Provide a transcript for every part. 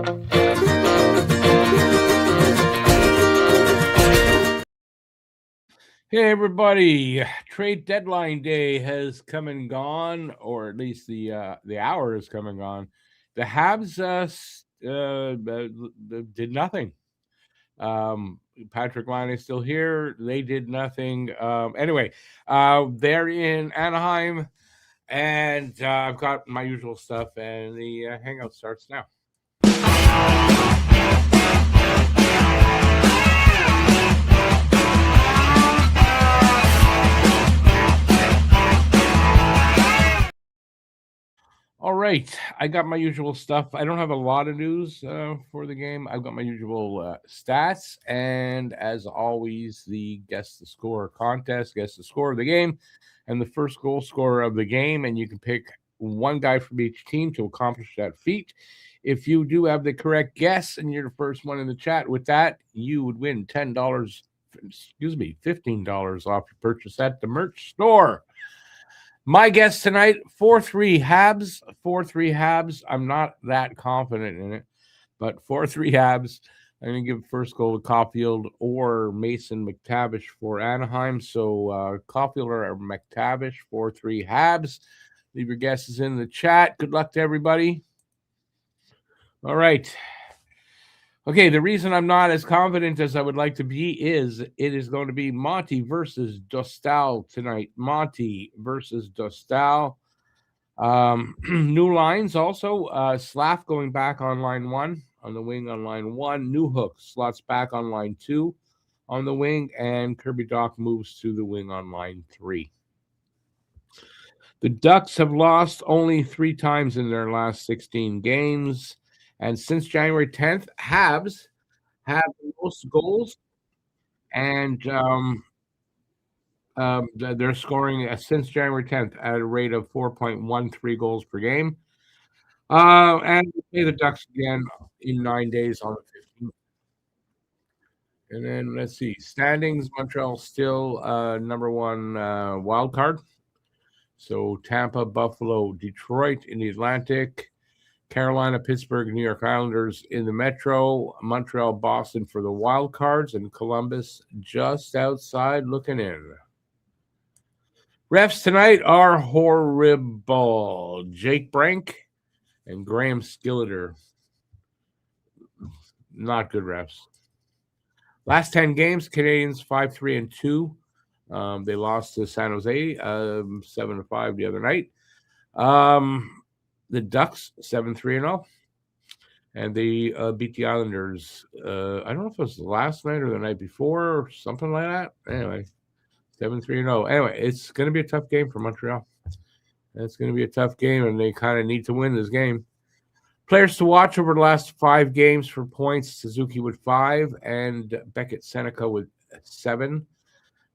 Hey everybody! Trade deadline day has come and gone, or at least the hour has come and gone. The Habs did nothing. Patrick Line is still here. They did nothing. Anyway, they're in Anaheim, and I've got my usual stuff, and the Hangout starts now. All right, I got my usual stuff. I don't have a lot of news for the game. I've got my usual stats, and as always, the Guess the Score contest. Guess the score of the game, and the first goal scorer of the game, and you can pick one guy from each team to accomplish that feat. If you do have the correct guess, and you're the first one in the chat with that, you would win $15 off your purchase at the merch store. My guess tonight, 4-3 Habs. 4-3 Habs. I'm not that confident in it, but 4-3 Habs. I'm going to give first goal to Caulfield or Mason McTavish for Anaheim. So Caulfield or McTavish, 4-3 Habs. Leave your guesses in the chat. Good luck to everybody. All right. Okay, the reason I'm not as confident as I would like to be is it is going to be Monty versus Dostal tonight. Monty versus Dostal. New lines also. Slav going back on line 1 on the wing on line 1. New Hook slots back on line 2 on the wing, and Kirby Doc moves to the wing on line 3. The Ducks have lost only 3 times in their last 16 games. And since January 10th, Habs have the most goals, and they're scoring since January 10th at a rate of 4.13 goals per game. And we play the Ducks again in 9 days on the 15th. And then let's see. Standings, Montreal still number 1 wild card. So Tampa, Buffalo, Detroit in the Atlantic. Carolina, Pittsburgh, New York Islanders in the Metro, Montreal, Boston for the wild cards, and Columbus just outside looking in. Refs tonight are horrible. Jake Brank and Graham Skilleter. Not good refs. Last 10 games, Canadiens 5-3-2. They lost to San Jose 7-5 the other night. The Ducks 7-3-0, and they beat the Islanders. I don't know if it was last night or the night before or something like that. Anyway, 7-3-0. Anyway, it's going to be a tough game for Montreal. It's going to be a tough game, and they kind of need to win this game. Players to watch over the last 5 games for points: Suzuki with 5 and Beckett Seneca with 7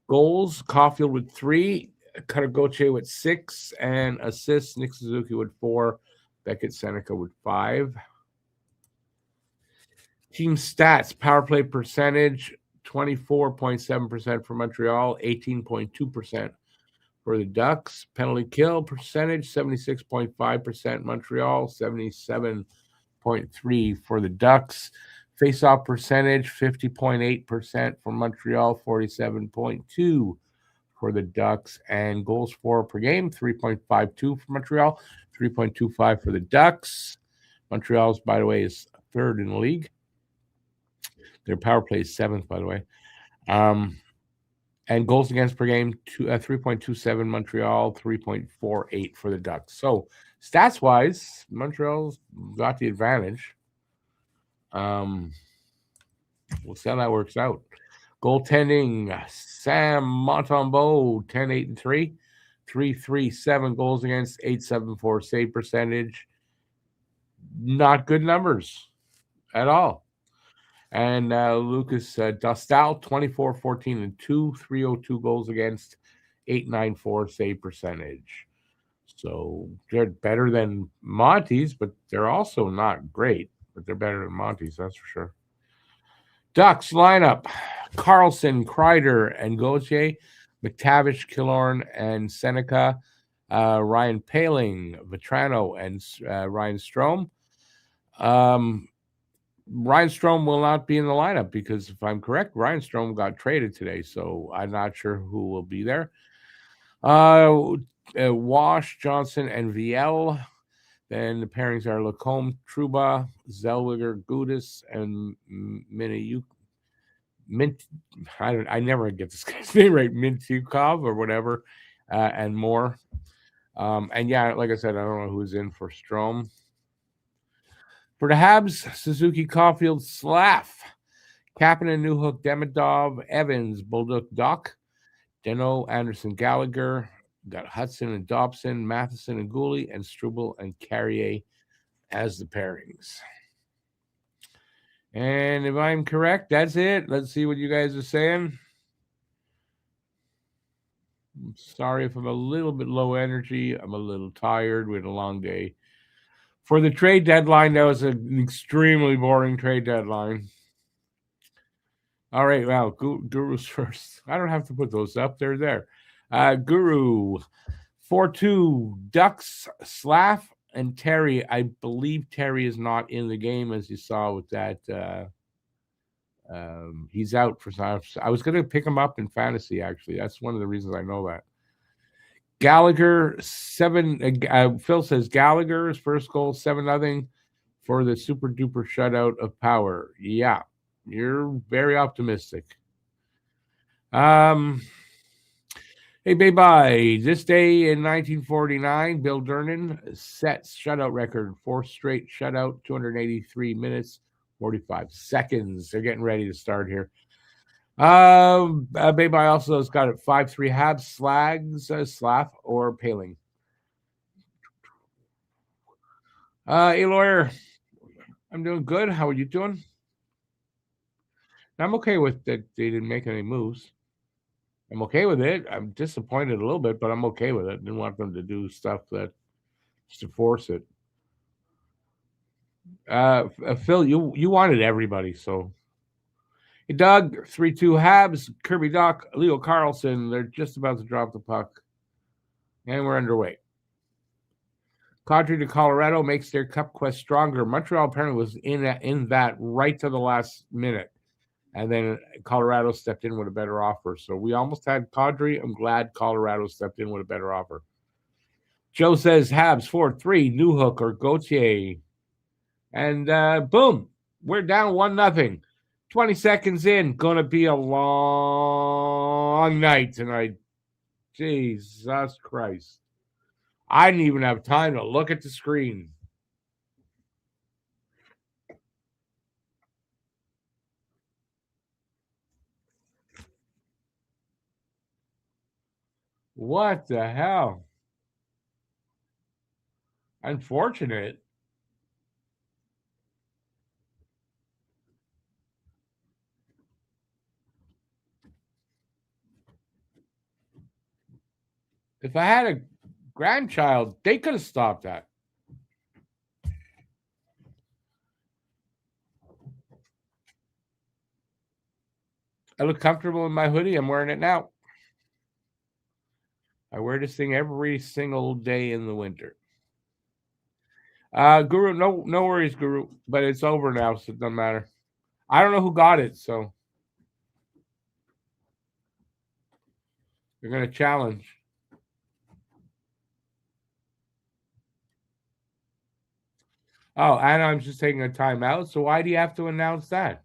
goals. Caulfield with 3. Karagoche with 6, and assists, Nick Suzuki with 4, Beckett Seneca with 5. Team stats: power play percentage 24.7% for Montreal, 18.2% for the Ducks. Penalty kill percentage 76.5% Montreal, 77.3% for the Ducks. Face-off percentage 50.8% for Montreal, 47.2% for the Ducks, and goals for per game 3.52 for Montreal, 3.25 for the Ducks. Montreal's, by the way, is 3rd in the league. Their power play is 7th, by the way. And goals against per game 3.27 Montreal, 3.48 for the Ducks. So stats wise, Montreal's got the advantage. We'll see how that works out. Goaltending: Sam Montembeault, 10-8-3, 3.37 goals against, 8.74 save percentage. Not good numbers at all. And Lucas Dostal, 24-14-2, 3.02 goals against, 8.94 save percentage. So they're better than Monty's, but they're also not great. But they're better than Monty's, that's for sure. Ducks lineup: Carlson, Kreider, and Gauthier, McTavish, Killorn, and Seneca, Ryan Paling, Vetrano, and Ryan Strome. Ryan Strome will not be in the lineup because if I'm correct, Ryan Strome got traded today, so I'm not sure who will be there. Wash, Johnson, and VL. Then the pairings are Lacombe, Trouba, Zellweger, Gudis, and Minayuk. I never get this guy's name right. Mintyukov or whatever, and more. And yeah, like I said, I don't know who's in for Strome. For the Habs, Suzuki, Caulfield, Slav, Kapanen, Newhook, Demidov, Evans, Bolduc, Doc, Deno, Anderson, Gallagher. Got Hudson and Dobson, Matheson and Gooley, and Struble and Carrier as the pairings. And if I'm correct, that's it. Let's see what you guys are saying. I'm sorry if I'm a little bit low energy. I'm a little tired. We had a long day. For the trade deadline, that was an extremely boring trade deadline. All right, well, Guru's first. I don't have to put those up. They're there. Guru, 4-2, Ducks, Slav, and Terry. I believe Terry is not in the game, as you saw with that. He's out for some. I was going to pick him up in fantasy, actually. That's one of the reasons I know that. Gallagher, 7. Phil says Gallagher's first goal, 7-0 for the super duper shutout of Power. Yeah, you're very optimistic. Hey, bye. This day in 1949, Bill Durnan sets shutout record, 4th straight shutout, 283 minutes, 45 seconds. They're getting ready to start here. Bye also has got it 5-3 Habs, Slav, or Paling. Hey, lawyer. I'm doing good. How are you doing? I'm okay with that they didn't make any moves. I'm okay with it. I'm disappointed a little bit, but I'm okay with it. Didn't want them to do stuff that just to force it. Phil, you wanted everybody, so hey, Doug, 3-2 Habs, Kirby Doc, Leo Carlson. They're just about to drop the puck, and we're underway. Kadri to Colorado makes their cup quest stronger. Montreal apparently was in that right to the last minute. And then Colorado stepped in with a better offer. So we almost had Kadri. I'm glad Colorado stepped in with a better offer. Joe says Habs 4-3, Newhook or Gauthier. And boom, we're down 1-0. 20 seconds in, gonna be a long night tonight. Jesus Christ. I didn't even have time to look at the screen. What the hell? Unfortunate. If I had a grandchild, they could have stopped that. I look comfortable in my hoodie. I'm wearing it now. I wear this thing every single day in the winter. Guru, no worries, Guru. But it's over now, so it doesn't matter. I don't know who got it, so they're gonna challenge. Oh, and I'm just taking a timeout. So why do you have to announce that?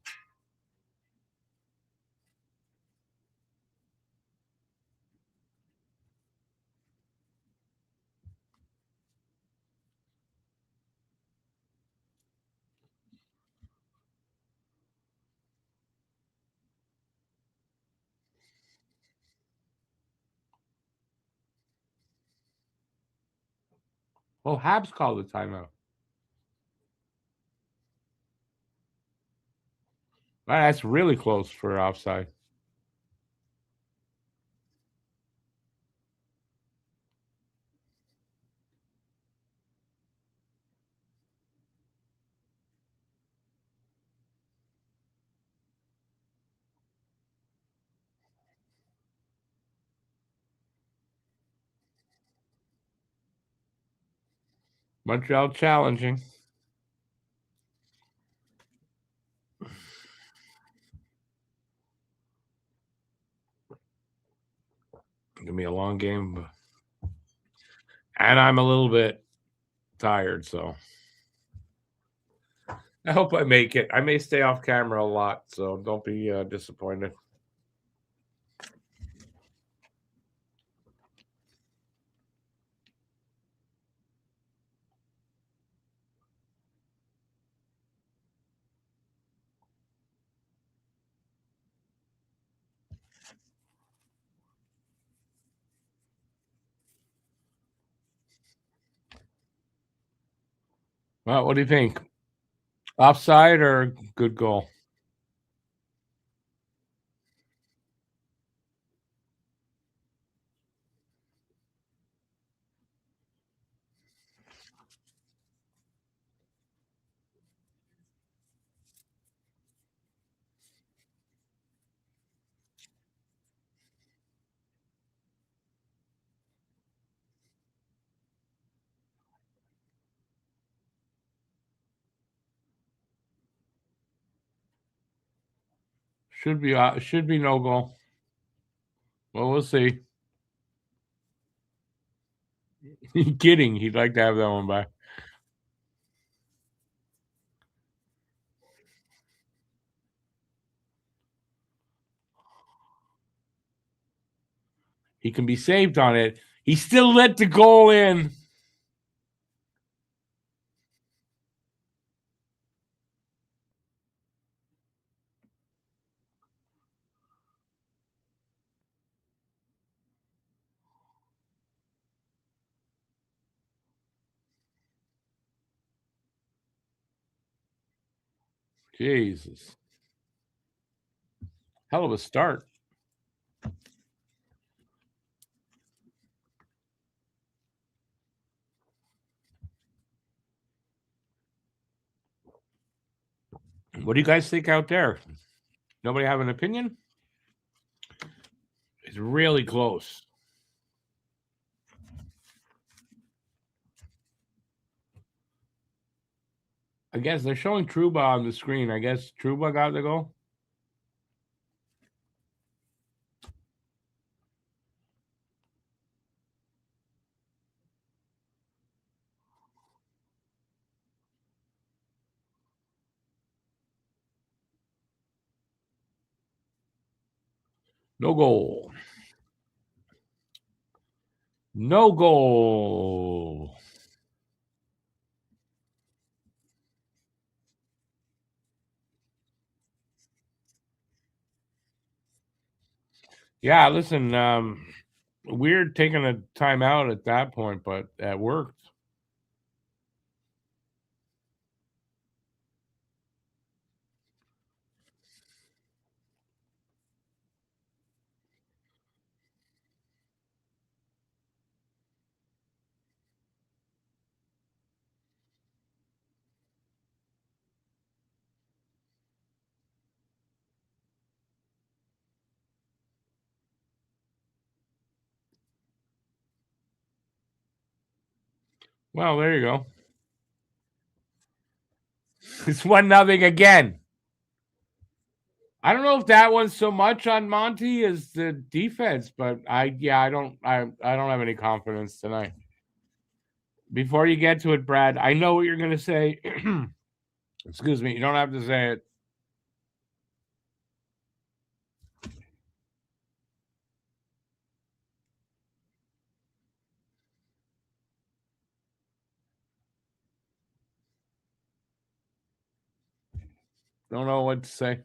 Well, Habs called the timeout. Well, that's really close for offside. Montreal challenging. Give me a long game. And I'm a little bit tired, so I hope I make it. I may stay off camera a lot, so don't be disappointed. Well, what do you think? Offside or good goal? Should be no goal. Well, we'll see. Kidding. He'd like to have that one back. He can be saved on it. He still let the goal in. Jesus. Hell of a start. What do you guys think out there? Nobody have an opinion? It's really close. I guess they're showing Trouba on the screen. I guess Trouba got the goal. No goal. No goal. Yeah, listen, weird taking a timeout at that point, but that worked. Well, there you go. It's 1-0 again. I don't know if that one's so much on Monty as the defense, but I don't have any confidence tonight. Before you get to it, Brad, I know what you're going to say. Excuse me. You don't have to say it. Don't know what to say.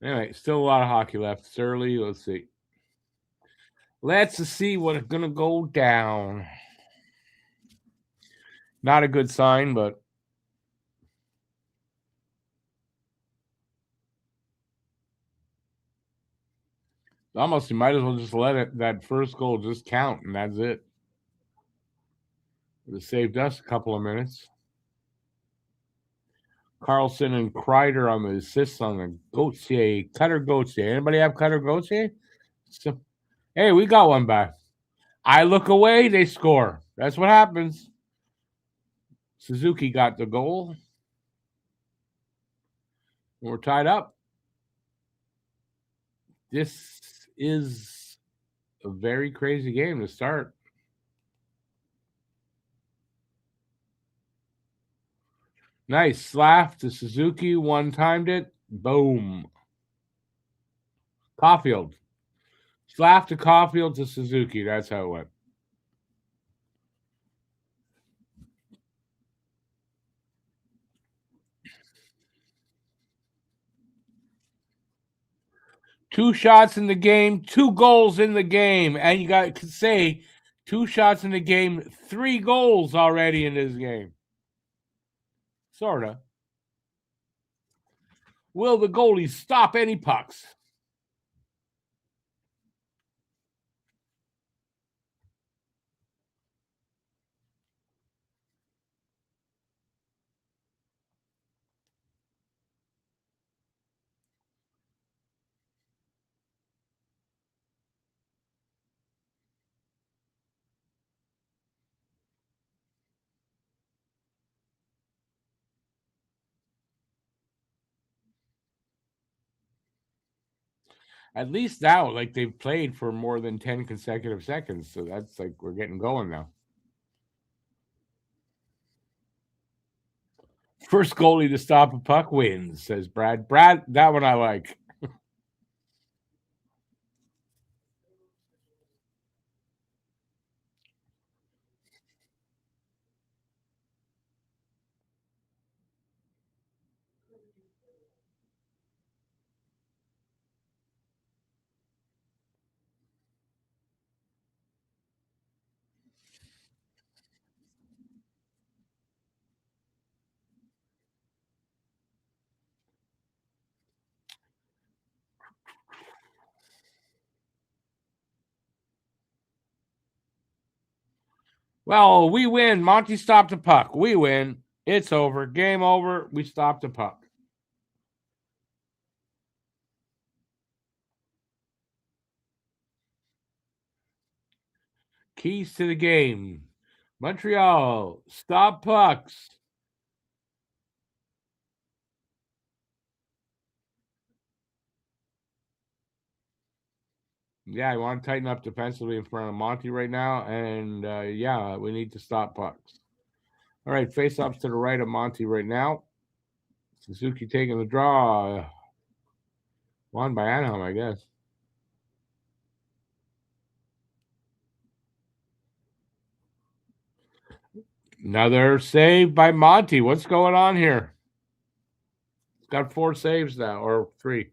Anyway, still a lot of hockey left. It's early. Let's see. Let's see what's going to go down. Not a good sign, but almost you might as well just let that first goal just count, and that's it. It saved us a couple of minutes. Carlson and Kreider on the assists on the Gauthier. Cutter Gauthier. Anybody have Cutter Gauthier? So, hey, we got one back. I look away, they score. That's what happens. Suzuki got the goal. We're tied up. This is a very crazy game to start. Nice slap to Suzuki. One timed it. Boom. Caulfield. Slap to Caulfield to Suzuki. That's how it went. Two shots in the game, 2 goals in the game. And you got to say 2 shots in the game, 3 goals already in this game. Sorta. Will the goalies stop any pucks? At least now, like they've played for more than 10 consecutive seconds. So that's like we're getting going now. First goalie to stop a puck wins, says Brad. Brad, that one I like. Well, we win. Monty stopped the puck. We win. It's over. Game over. We stopped the puck. Keys to the game. Montreal, stop pucks. Yeah, I want to tighten up defensively in front of Monty right now. And yeah, we need to stop pucks. All right, face ups to the right of Monty right now. Suzuki taking the draw. Won by Anaheim, I guess. Another save by Monty. What's going on here? He's got 4 saves now, or 3.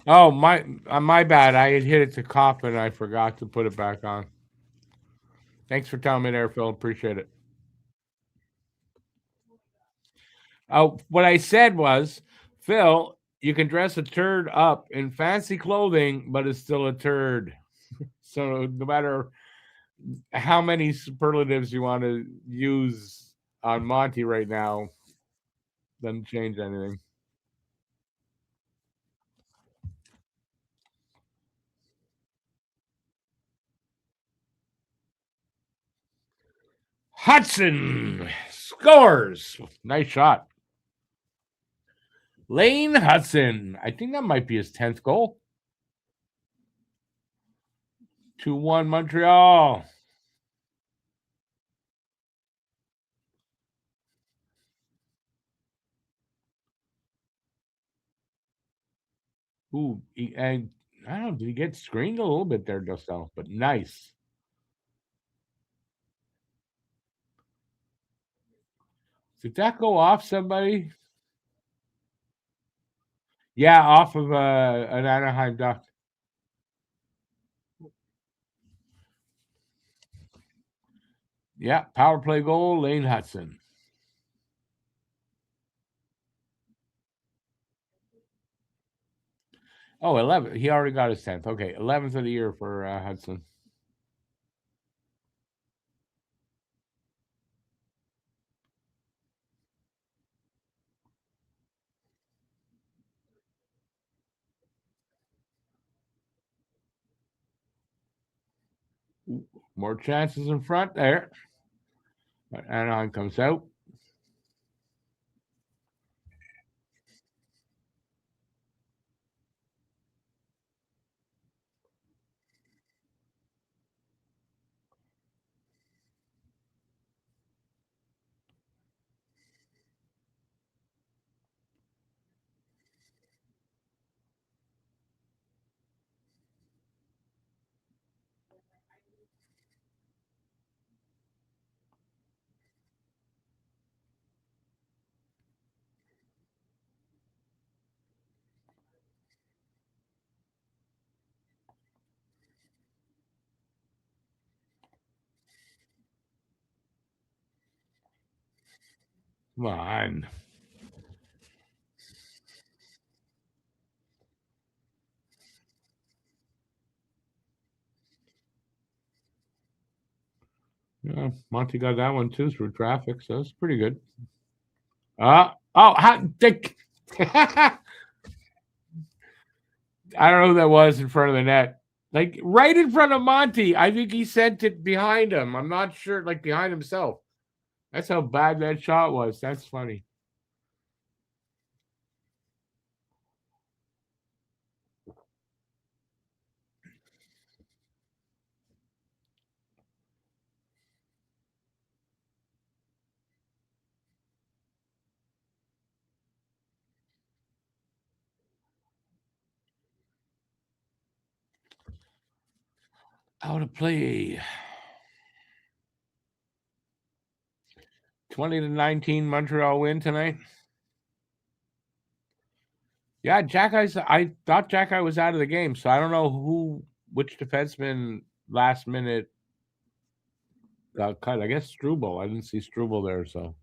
Oh, my bad. I had hit it to cop and I forgot to put it back on. Thanks for telling me there, Phil. Appreciate it. Oh, what I said was, Phil, you can dress a turd up in fancy clothing, but it's still a turd. So no matter how many superlatives you want to use on Monty right now doesn't change anything. Hudson scores. Nice shot. Lane Hudson. I think that might be his 10th goal. 2-1 Montreal. Ooh, and I don't know, did he get screened a little bit there, Dostal? But nice. Did that go off somebody? Yeah, off of an Anaheim duck. Yeah, power play goal, Lane Hudson. Oh, 11. He already got his 10th. Okay, 11th of the year for Hudson. More chances in front there. But Anaheim comes out. Come on. Yeah, Monty got that one too through traffic, so it's pretty good. Dick. I don't know who that was in front of the net. Like right in front of Monty. I think he sent it behind him. I'm not sure, like behind himself. That's how bad that shot was. That's funny. Out of play. 20-19 Montreal win tonight. Yeah, I thought Jack was out of the game, so I don't know which defenseman last minute got cut. I guess Struble. I didn't see Struble there, so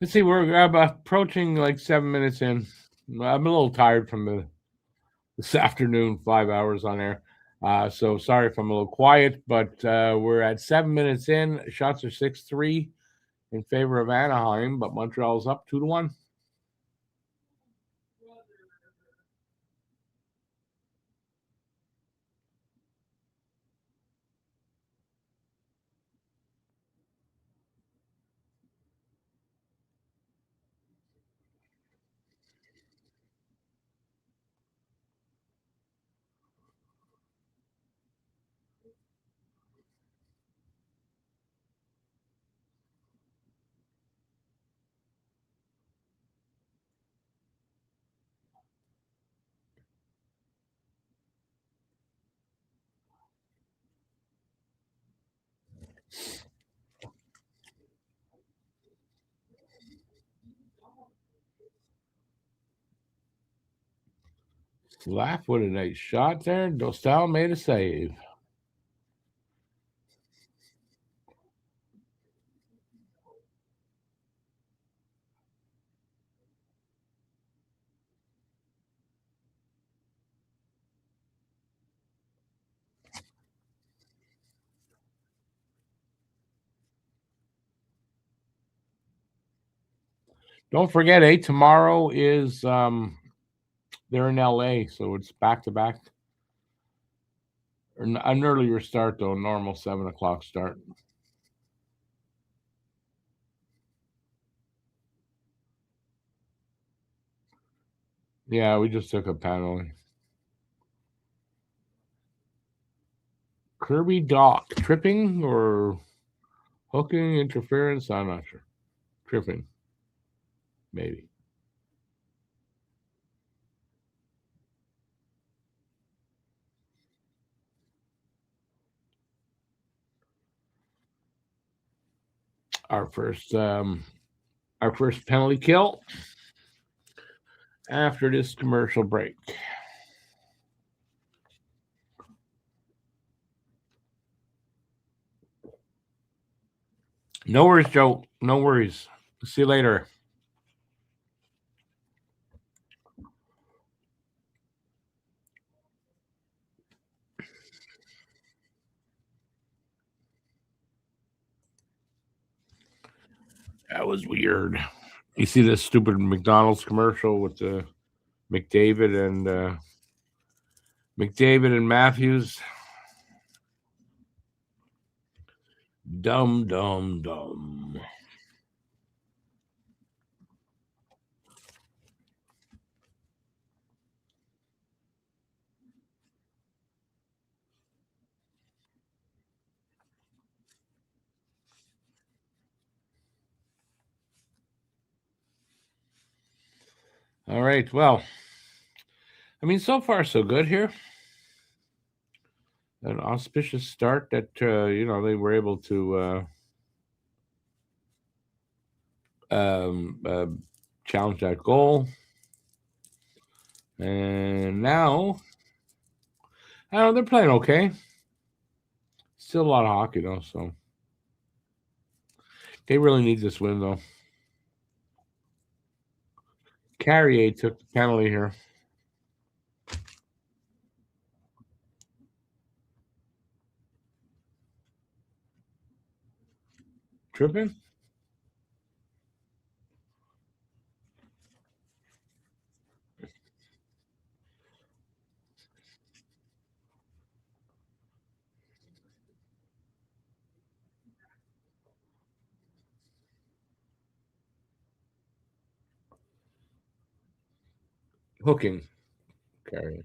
let's see. We're approaching like 7 minutes in. I'm a little tired from this afternoon, 5 hours on air. So sorry if I'm a little quiet, but we're at 7 minutes in. Shots are 6-3 in favor of Anaheim, but Montreal's up 2-1. Laugh with a nice shot there. Dostal made a save. Don't forget, tomorrow is they're in LA, so it's back to back. An earlier start though, normal 7:00 start. Yeah, we just took a penalty. Kirby Doc tripping or hooking interference? I'm not sure. Tripping, maybe. Our first penalty kill after this commercial break. No worries, Joe. No worries. See you later. That was weird. You see this stupid McDonald's commercial with the McDavid and Matthews. Dumb, dumb, dumb. All right. Well, I mean, so far so good here. An auspicious start that they were able to challenge that goal, and now I don't know, they're playing okay. Still a lot of hockey though, so they really need this win though. Carrier took the penalty here. Tripping? Hooking. Carrier.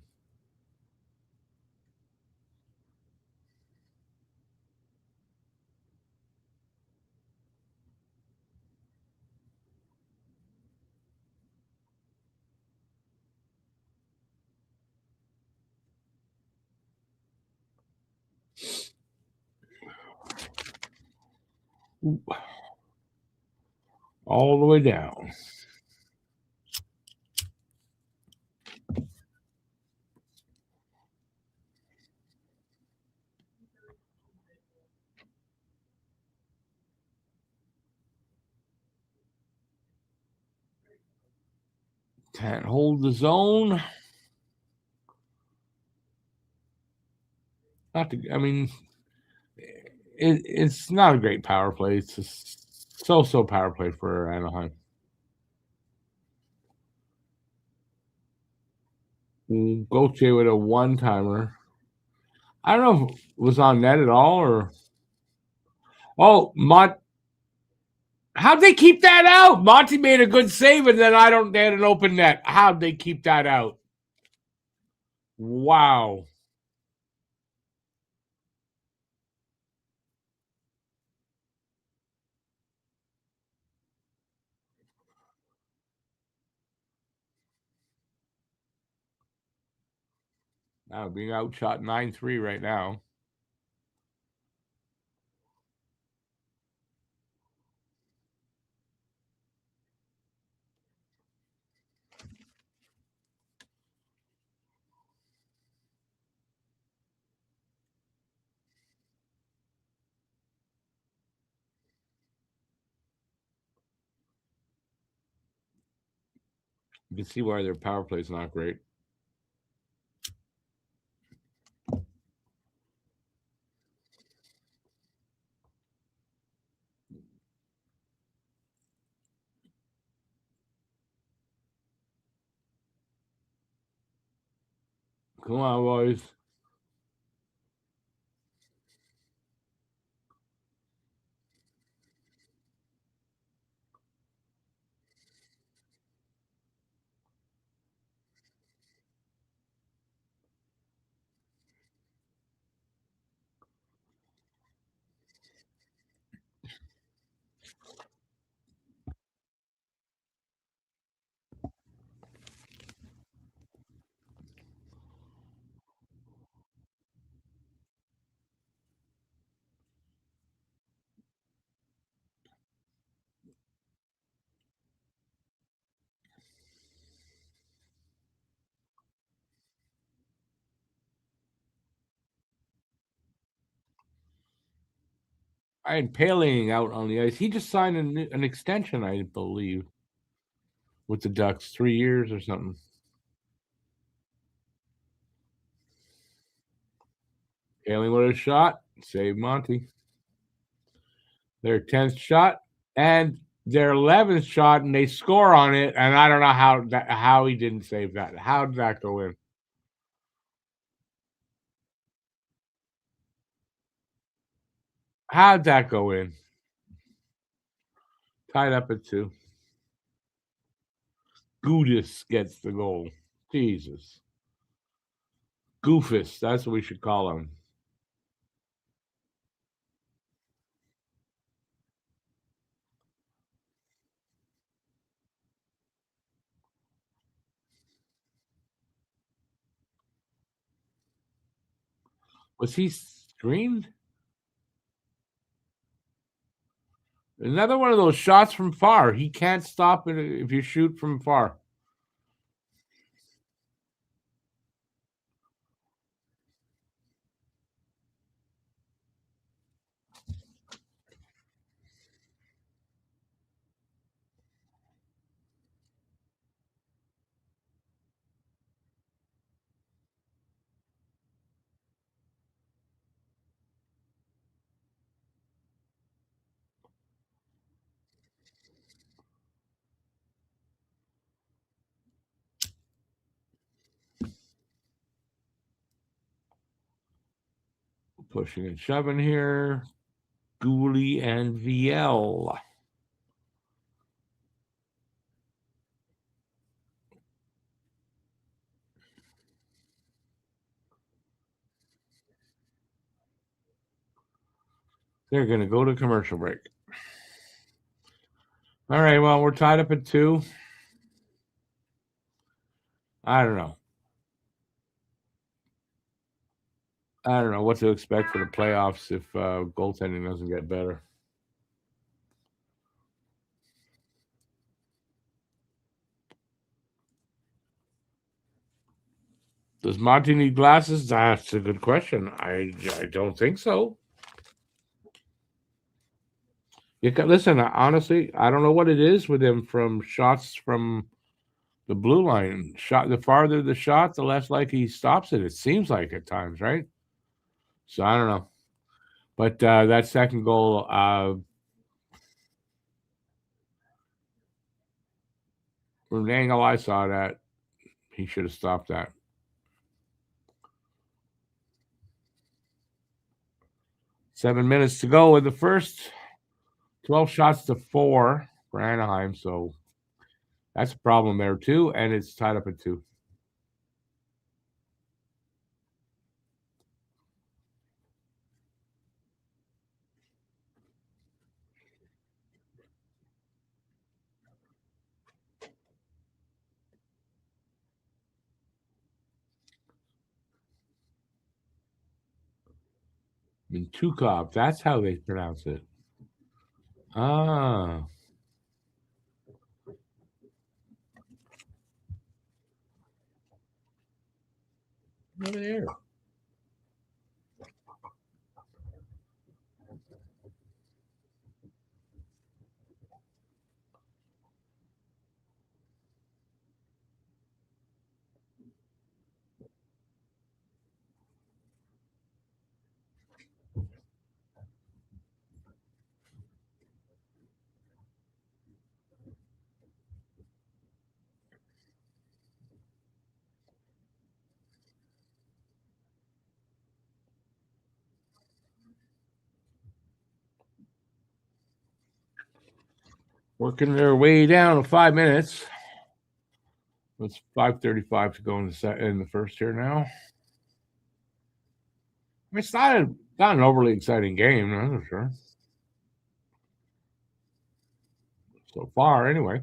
Ooh. All the way down. Can't hold the zone. Not to, I mean, it's not a great power play. It's just so power play for Anaheim. Gauthier with a one timer. I don't know if it was on net at all or. Oh, how'd they keep that out? Monty made a good save, and then they had an open net. How'd they keep that out? Wow. Now being outshot 9-3 right now. You can see why their power play is not great. Come on, boys. I had Paling out on the ice. He just signed an extension, I believe, with the Ducks, 3 years or something. Paling with a shot, save Monty. Their 10th shot and their 11th shot, and they score on it. And I don't know how he didn't save that. How did that go in? How'd that go in? Tied up at 2. Gudis gets the goal. Jesus. Goofus. That's what we should call him. Was he screened? Another one of those shots from far. He can't stop it if you shoot from far. Pushing and shoving here. Gooley and VL. They're going to go to commercial break. All right, well, we're tied up at 2. I don't know. I don't know what to expect for the playoffs if goaltending doesn't get better. Does Monty need glasses? That's a good question. I don't think so. Listen, honestly, I don't know what it is with him from shots from the blue line. The farther the shot, the less likely he stops it. It seems like at times, right? So I don't know. But that second goal, from the angle I saw that, he should have stopped that. 7 minutes to go in the first. 12 shots to 4 for Anaheim. So that's a problem there, too. And it's tied up at 2. Mintukov, that's how they pronounce it. Ah. Over there. Working their way down to 5 minutes. It's 5:35 to go in the first here now. It's not an overly exciting game, that's for sure. So far, anyway.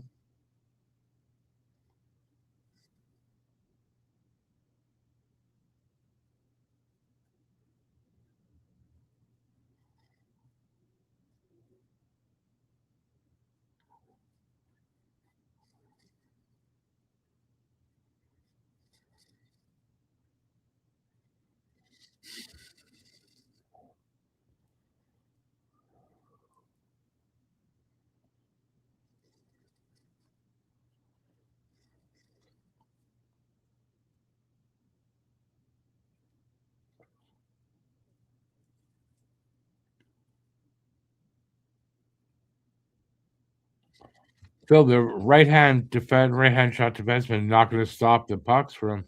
Phil, the right hand shot defenseman not going to stop the pucks from.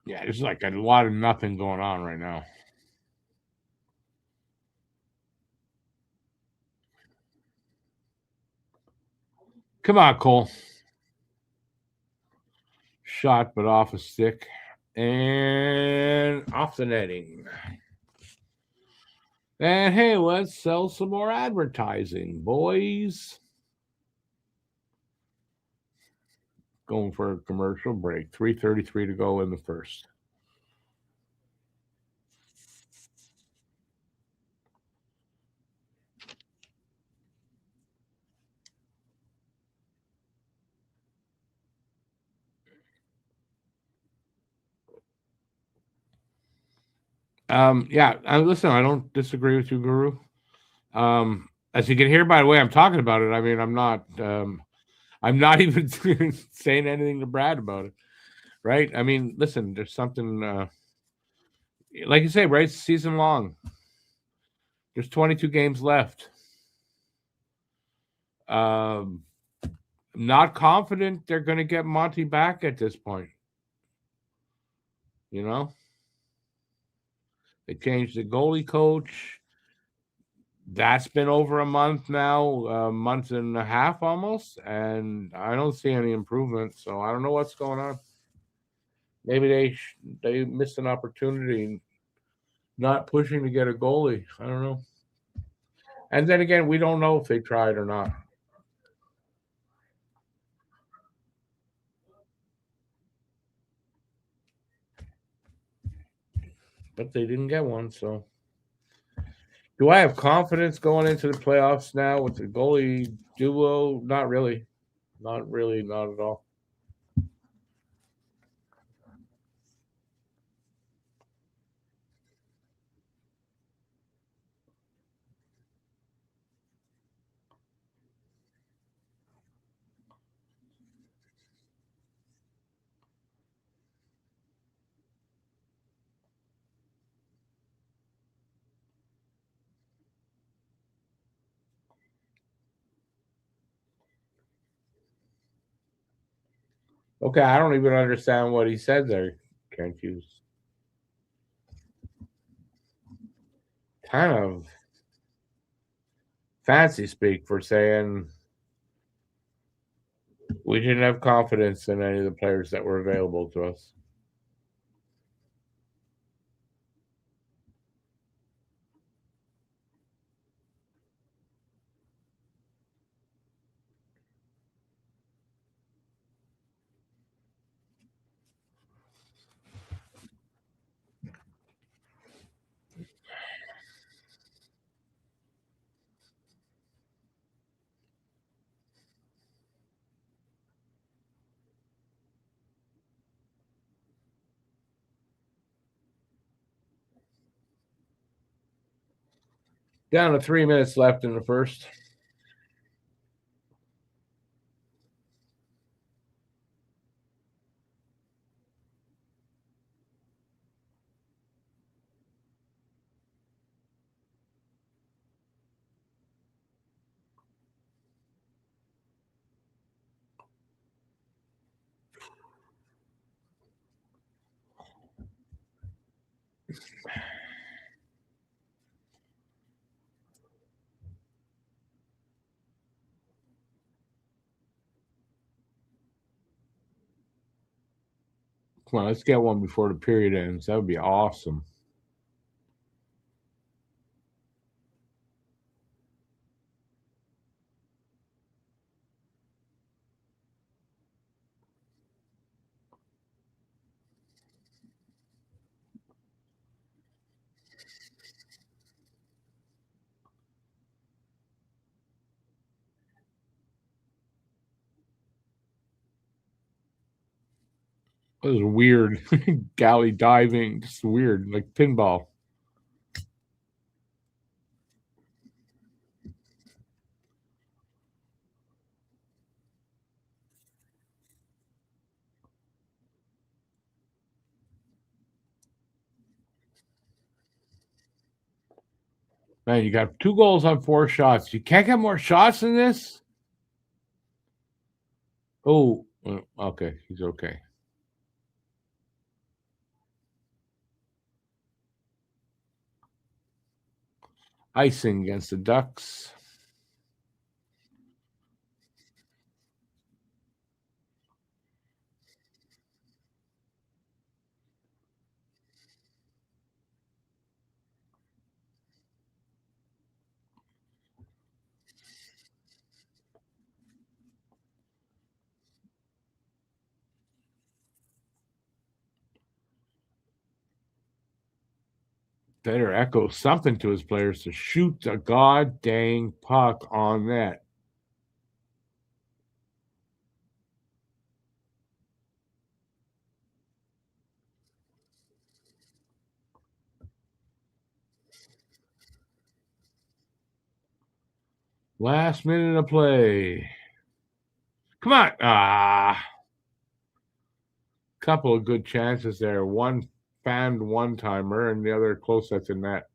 Yeah, there's like a lot of nothing going on right now. Come on, Cole. Shot, but off a stick. And off the netting. And hey, let's sell some more advertising, boys. Going for a commercial break. 3:33 to go in the first. Yeah, listen, I don't disagree with you, Guru. As you can hear by the way I'm talking about it, I mean, I'm not even saying anything to Brad about it, right? I mean, listen, there's something, like you say, right? It's season long. There's 22 games left. Not confident they're going to get Monty back at this point. You know, they changed the goalie coach. That's been over a month now, a month and a half almost, and I don't see any improvement. So I don't know what's going on. Maybe they missed an opportunity, not pushing to get a goalie. I don't know. And then again, we don't know if they tried or not. But they didn't get one. So, do I have confidence going into the playoffs now with the goalie duo? Not really. Not really. Not at all. Okay, I don't even understand what he said there. Can't use kind of fancy speak for saying we didn't have confidence in any of the players that were available to us. Down to 3 minutes left in the first. Come on, let's get one before the period ends. That would be awesome. It was weird. Galley diving, just weird, like pinball. Man, you got 2 goals on 4 shots. You can't get more shots than this? Oh, okay. He's okay. Icing against the Ducks. Better echo something to his players to shoot the god dang puck on net. Last minute of play. Come on. Couple of good chances there. One fanned one timer and the other close that's in net.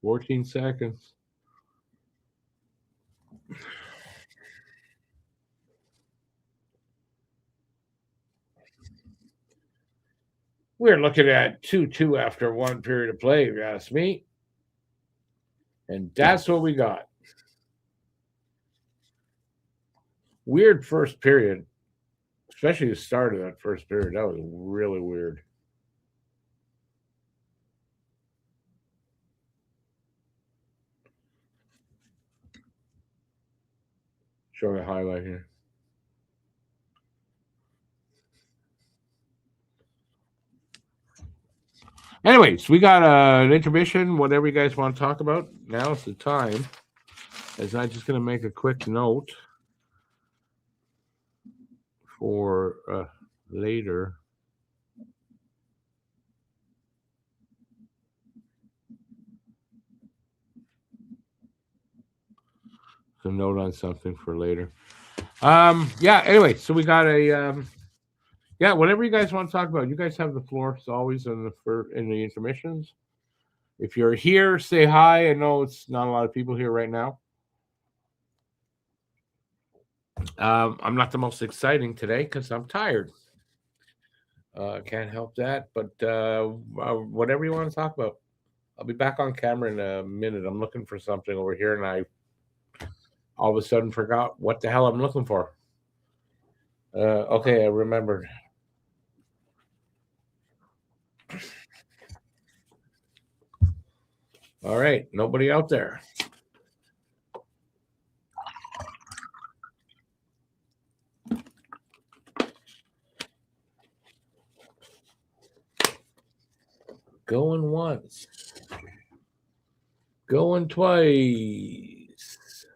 $14 seconds. We're looking at 2-2 after one period of play, if you ask me. And that's what we got. Weird first period, especially the start of that first period. That was really weird. Showing a highlight here. Anyways, we got an intermission. Whatever you guys want to talk about, now's the time. As I'm just going to make a quick note for later. A note on something for later. Yeah. Anyway, so we got a yeah. Whatever you guys want to talk about, you guys have the floor. It's always in the intermissions. If you're here, say hi. I know it's not a lot of people here right now. I'm not the most exciting today because I'm tired. Can't help that. But whatever you want to talk about, I'll be back on camera in a minute. I'm looking for something over here, and I all of a sudden forgot what the hell I'm looking for. Okay, I remembered. All right, nobody out there. Going once. Going twice.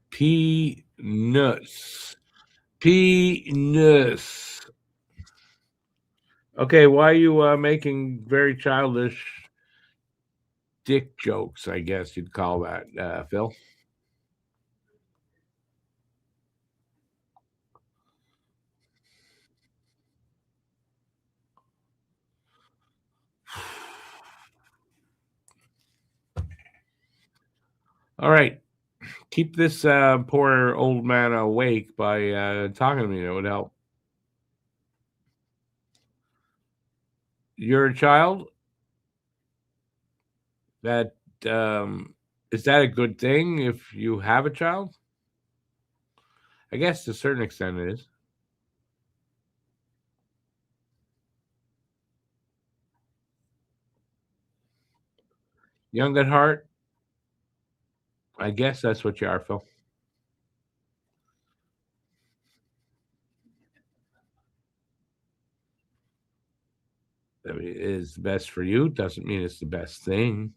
Peanuts. Peanuts. Okay, why are you making very childish dick jokes? I guess you'd call that, Phil. All right, keep this poor old man awake by talking to me. That would help. You're a child. That is that a good thing if you have a child? I guess to a certain extent it is. Young at heart. I guess that's what you are, Phil. I mean, it is the best for you. Doesn't mean it's the best thing.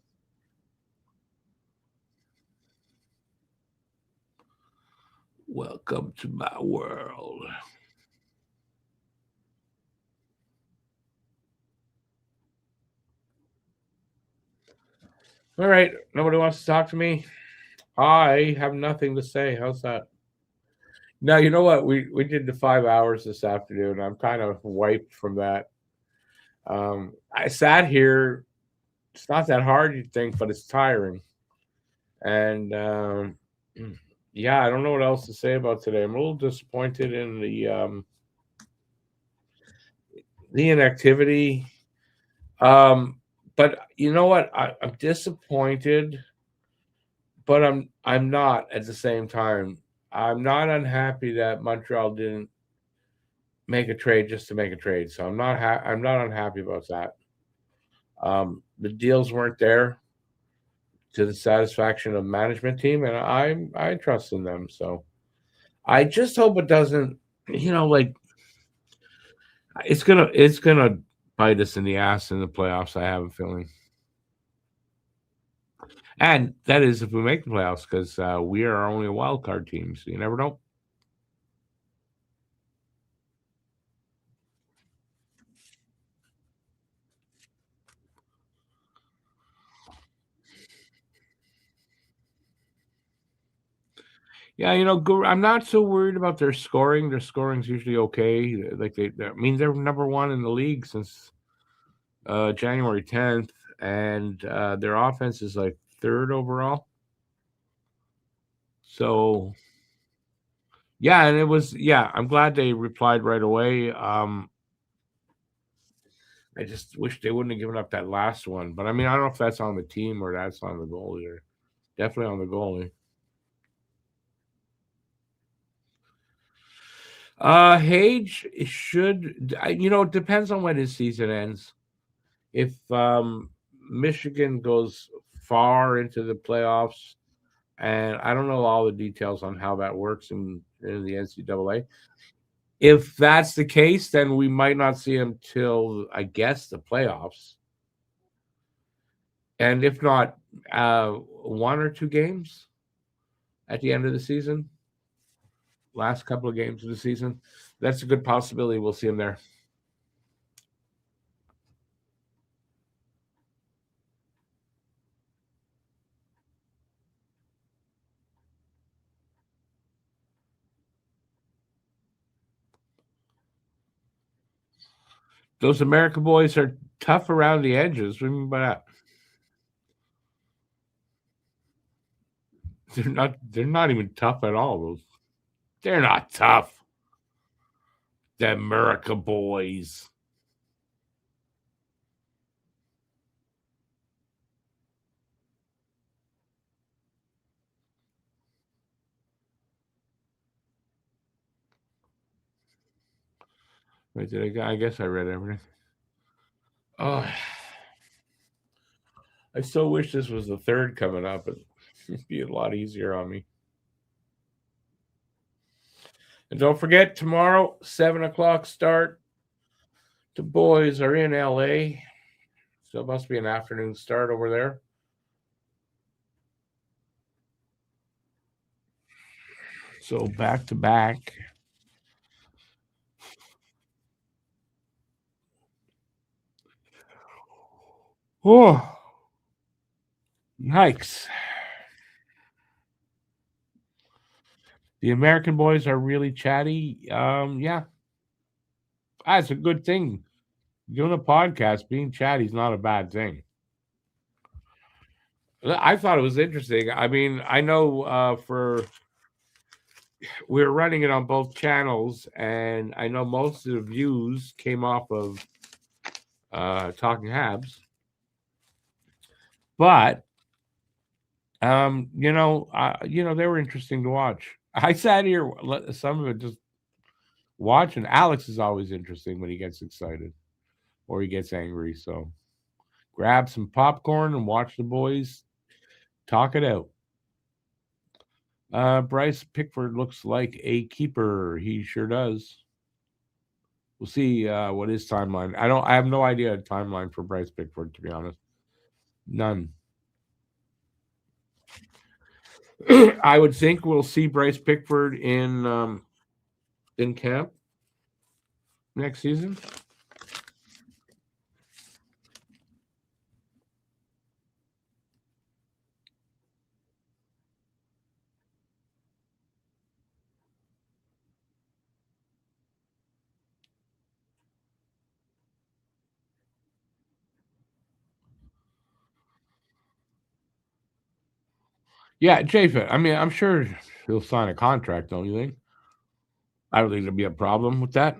Welcome to my world. All right. Nobody wants to talk to me. I have nothing to say. How's that? Now you know what we did the 5 hours this afternoon. I'm kind of wiped from that. I sat here. It's not that hard, you think, but it's tiring. And yeah, I don't know what else to say about today. I'm a little disappointed in the inactivity. But you know what? I'm disappointed, but I'm not at the same time. I'm not unhappy that Montreal didn't make a trade just to make a trade. So I'm not unhappy about that. The deals weren't there to the satisfaction of management team, and I trust in them. So I just hope it doesn't. Like it's gonna bite us in the ass in the playoffs. I have a feeling, and that is if we make the playoffs because we are only a wild card team. So you never know. Yeah, I'm not so worried about their scoring. Their scoring's usually okay. Like I mean, they're number one in the league since January 10th, and their offense is like third overall. So yeah, and it was yeah. I'm glad they replied right away. I just wish they wouldn't have given up that last one. But I mean, I don't know if that's on the team or that's on the goalie. Or definitely on the goalie. Hage should. It depends on when his season ends. If Michigan goes far into the playoffs, and I don't know all the details on how that works in the NCAA. If that's the case, then we might not see him till I guess the playoffs. And if not, one or two games at the end of the season, last couple of games of the season, that's a good possibility. We'll see him there. Those American boys are tough around the edges. What do you mean by that? They're not. They're not even tough at all. They're not tough. The America boys. I guess I read everything. Oh, I so wish this was the third coming up. It'd be a lot easier on me. And don't forget, tomorrow, 7 o'clock start. The boys are in LA. So it must be an afternoon start over there. So back to back. Oh, yikes. The American boys are really chatty. Yeah, that's a good thing. Doing a podcast, being chatty is not a bad thing. I thought it was interesting. I mean, I know we're running it on both channels, and I know most of the views came off of Talking Habs, but they were interesting to watch. I sat here, some of it just watching. Alex is always interesting when he gets excited or he gets angry. So grab some popcorn and watch the boys talk it out. Bryce Pickford looks like a keeper. He sure does. We'll see what his timeline. I have no idea a timeline for Bryce Pickford, to be honest. None. I would think we'll see Bryce Pickford in camp next season. Yeah, Japheth. I mean, I'm sure he'll sign a contract, don't you think? I don't think there'll be a problem with that.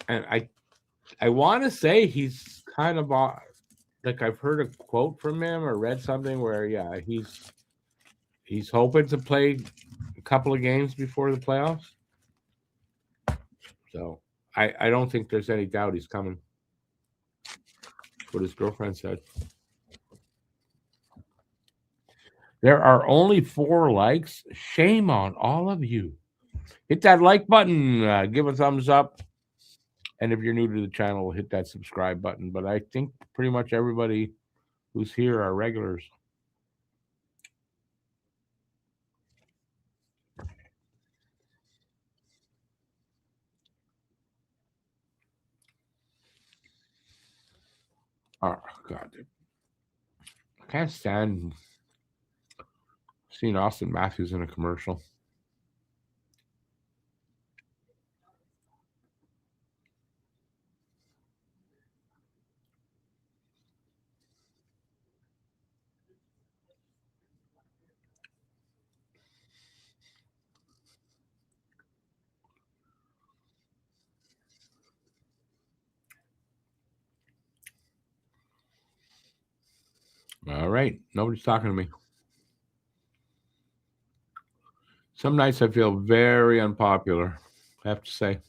And I want to say he's kind of like I've heard a quote from him or read something where he's hoping to play a couple of games before the playoffs. So I don't think there's any doubt he's coming. That's what his girlfriend said. There are only 4 likes. Shame on all of you. Hit that like button. Give a thumbs up. And if you're new to the channel, hit that subscribe button. But I think pretty much everybody who's here are regulars. Oh, God. I can't stand seeing Austin Matthews in a commercial. All right. Nobody's talking to me. Some nights I feel very unpopular, I have to say.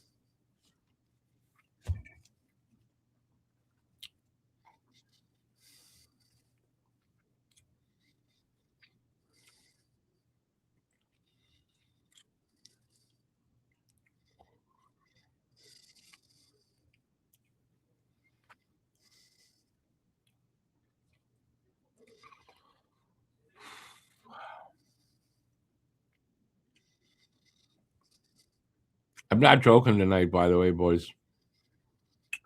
I'm not joking tonight, by the way, boys.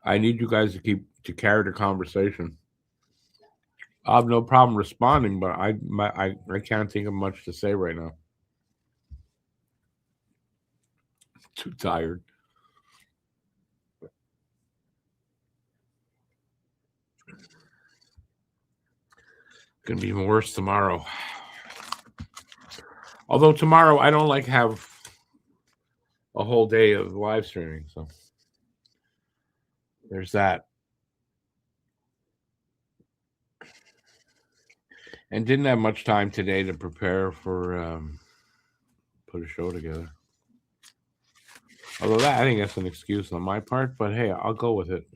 I need you guys to carry the conversation. I have no problem responding, but I can't think of much to say right now. Too tired. Gonna be even worse tomorrow. Although tomorrow I don't have a whole day of live streaming, so there's that. And didn't have much time today to prepare for put a show together. Although that I think that's an excuse on my part, but hey, I'll go with it.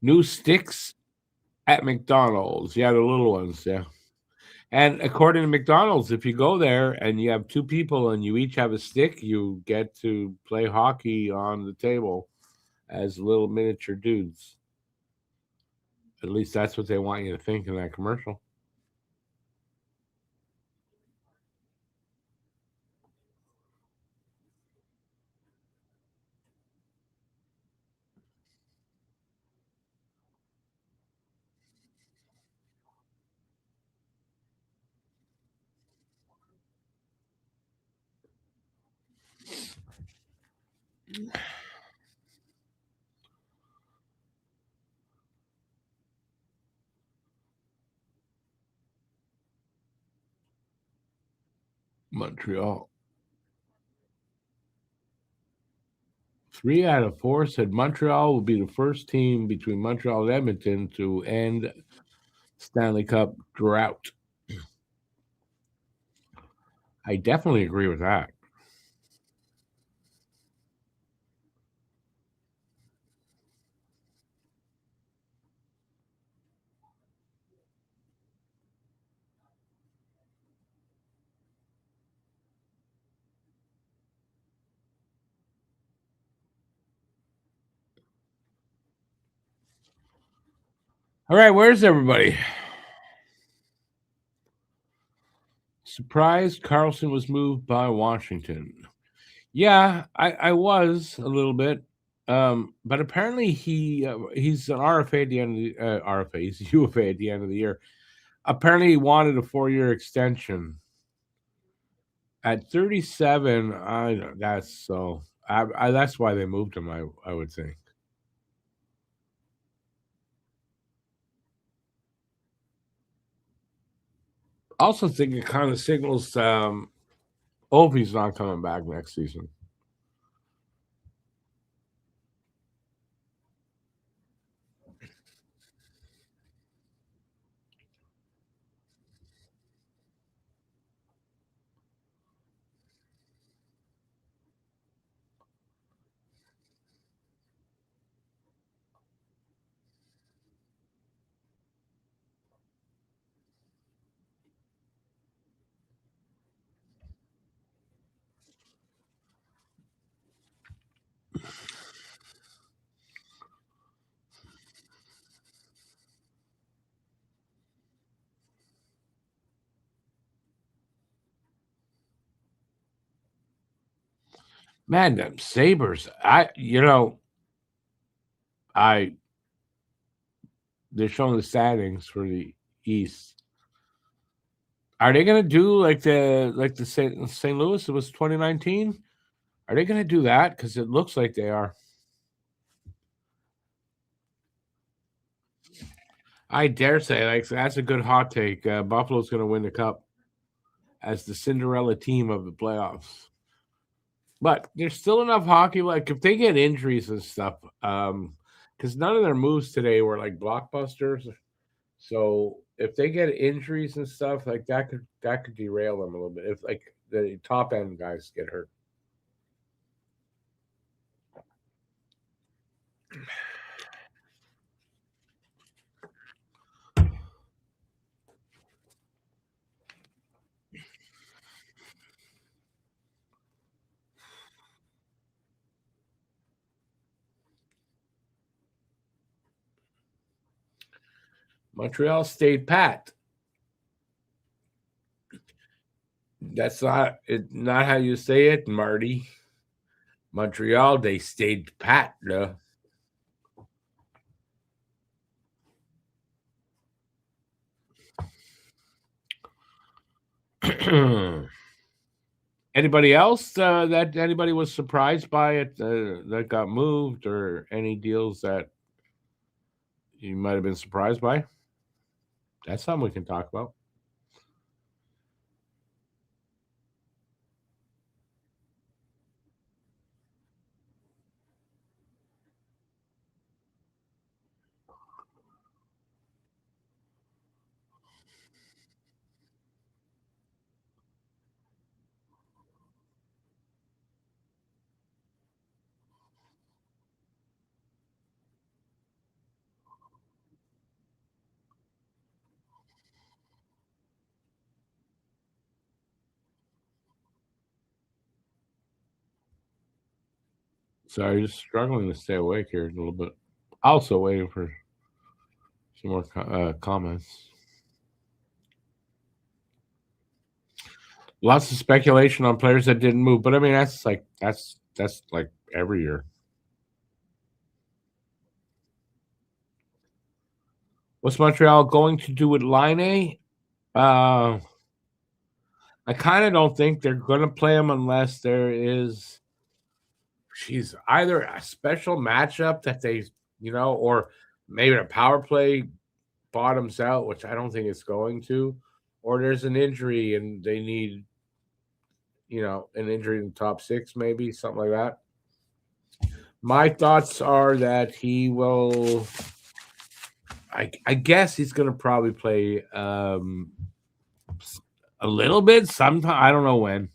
New sticks at McDonald's. Yeah, the little ones. Yeah. And according to McDonald's, if you go there and you have two people and you each have a stick, you get to play hockey on the table as little miniature dudes. At least that's what they want you to think in that commercial. Montreal. 3 out of 4 said Montreal will be the first team between Montreal and Edmonton to end Stanley Cup drought. I definitely agree with that. All right, where's everybody? Surprised Carlson was moved by Washington. Yeah, I was a little bit, but apparently he's an RFA at the end of the RFA. He's UFA at the end of the year. Apparently, he wanted a 4-year extension. At 37, that's so. That's why they moved him. I would think. Also, think it kind of signals Ovi's not coming back next season. Man, them Sabres. I they're showing the standings for the East. Are they going to do like the St. Louis? It was 2019. Are they going to do that? Because it looks like they are. I dare say, like that's a good hot take. Buffalo's going to win the cup as the Cinderella team of the playoffs. But there's still enough hockey. Like if they get injuries and stuff, because none of their moves today were like blockbusters. So if they get injuries and stuff, like that could derail them a little bit. If like the top end guys get hurt. Montreal stayed pat. That's not how you say it, Marty. Montreal, they stayed pat. Anybody else that anybody was surprised by it that got moved, or any deals that you might have been surprised by? That's something we can talk about. Sorry, just struggling to stay awake here a little bit. Also waiting for some more comments. Lots of speculation on players that didn't move, but I mean that's like every year. What's Montreal going to do with Line? I kind of don't think they're going to play him unless there is, either a special matchup that they, or maybe a power play bottoms out, which I don't think it's going to, or there's an injury and they need, an injury in the top six, maybe something like that. My thoughts are that he will. I guess he's going to probably play a little bit sometime. I don't know when.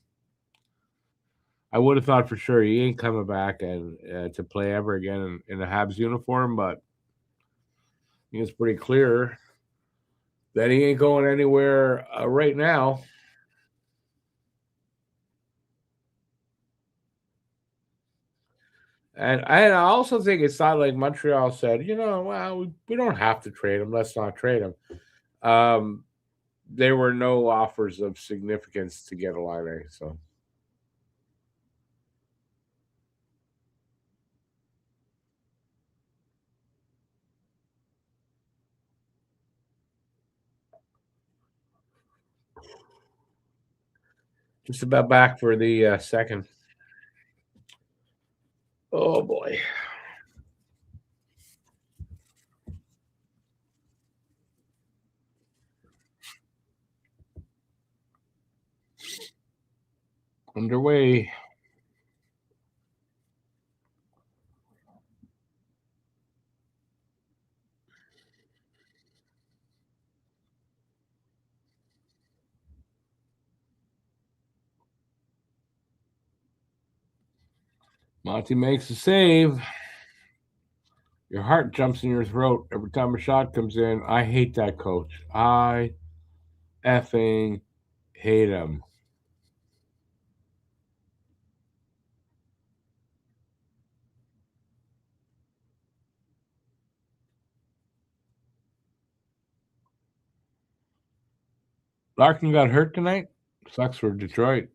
I would have thought for sure he ain't coming back and to play ever again in a Habs uniform, but I think it's pretty clear that he ain't going anywhere right now. And I also think it's not like Montreal said, well, we don't have to trade him. Let's not trade him. There were no offers of significance to get a line. So just about back for the second. Oh boy. Underway. Monty makes a save. Your heart jumps in your throat every time a shot comes in. I hate that coach. I effing hate him. Larkin got hurt tonight. Sucks for Detroit.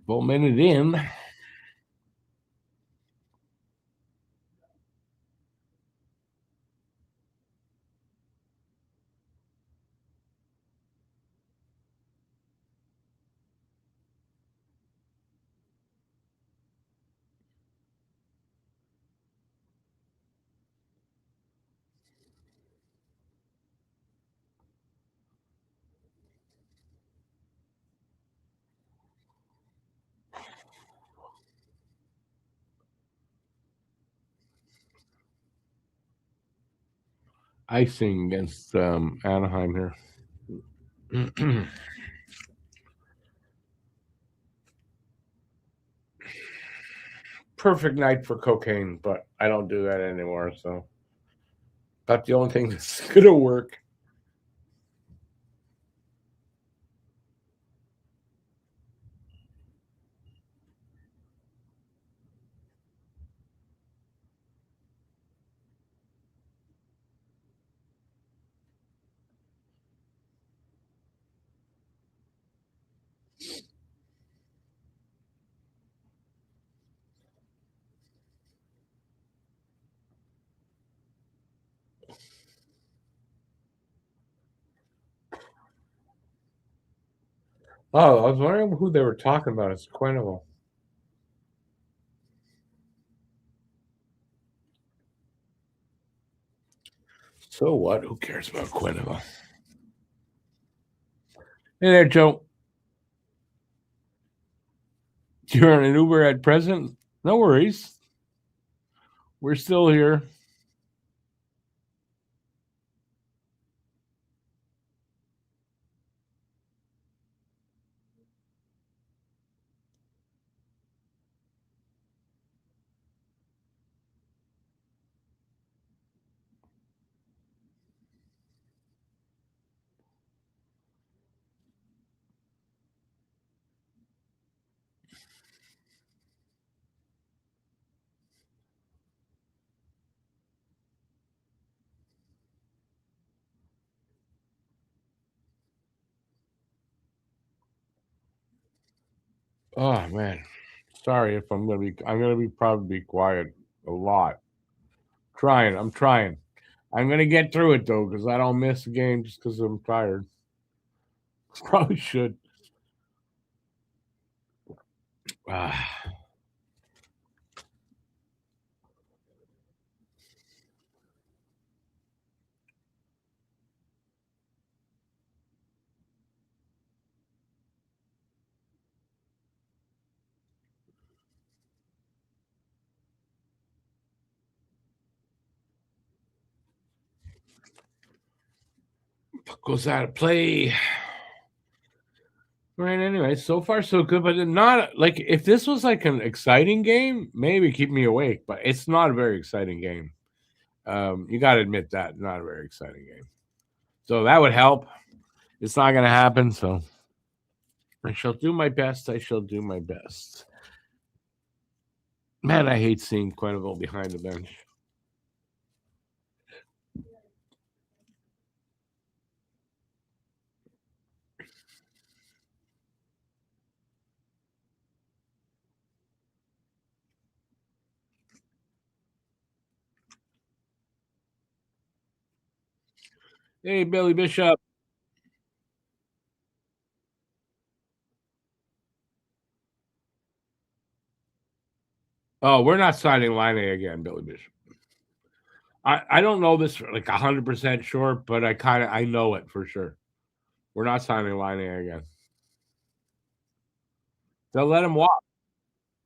Full minute in. Icing against Anaheim here. Perfect night for cocaine, but I don't do that anymore. So that's the only thing that's gonna work. Oh, I was wondering who they were talking about. It's Quenneville. So what? Who cares about Quenneville? Hey there, Joe. You're on an Uber at present? No worries. We're still here. Oh man. Sorry if I'm gonna be probably quiet a lot. I'm trying. I'm gonna get through it though, because I don't miss a game just because I'm tired. Probably should. Ah, goes out of play. Right, anyway, so far so good, but not like if this was like an exciting game, maybe keep me awake, but it's not a very exciting game. You got to admit that, not a very exciting game. So that would help. It's not going to happen. So I shall do my best. I shall do my best. Man, I hate seeing Quenneville behind the bench. Hey, Billy Bishop. Oh, we're not signing Line again, Billy Bishop. I don't know this for like 100% sure, but I know it for sure. We're not signing Line again. They'll let him walk.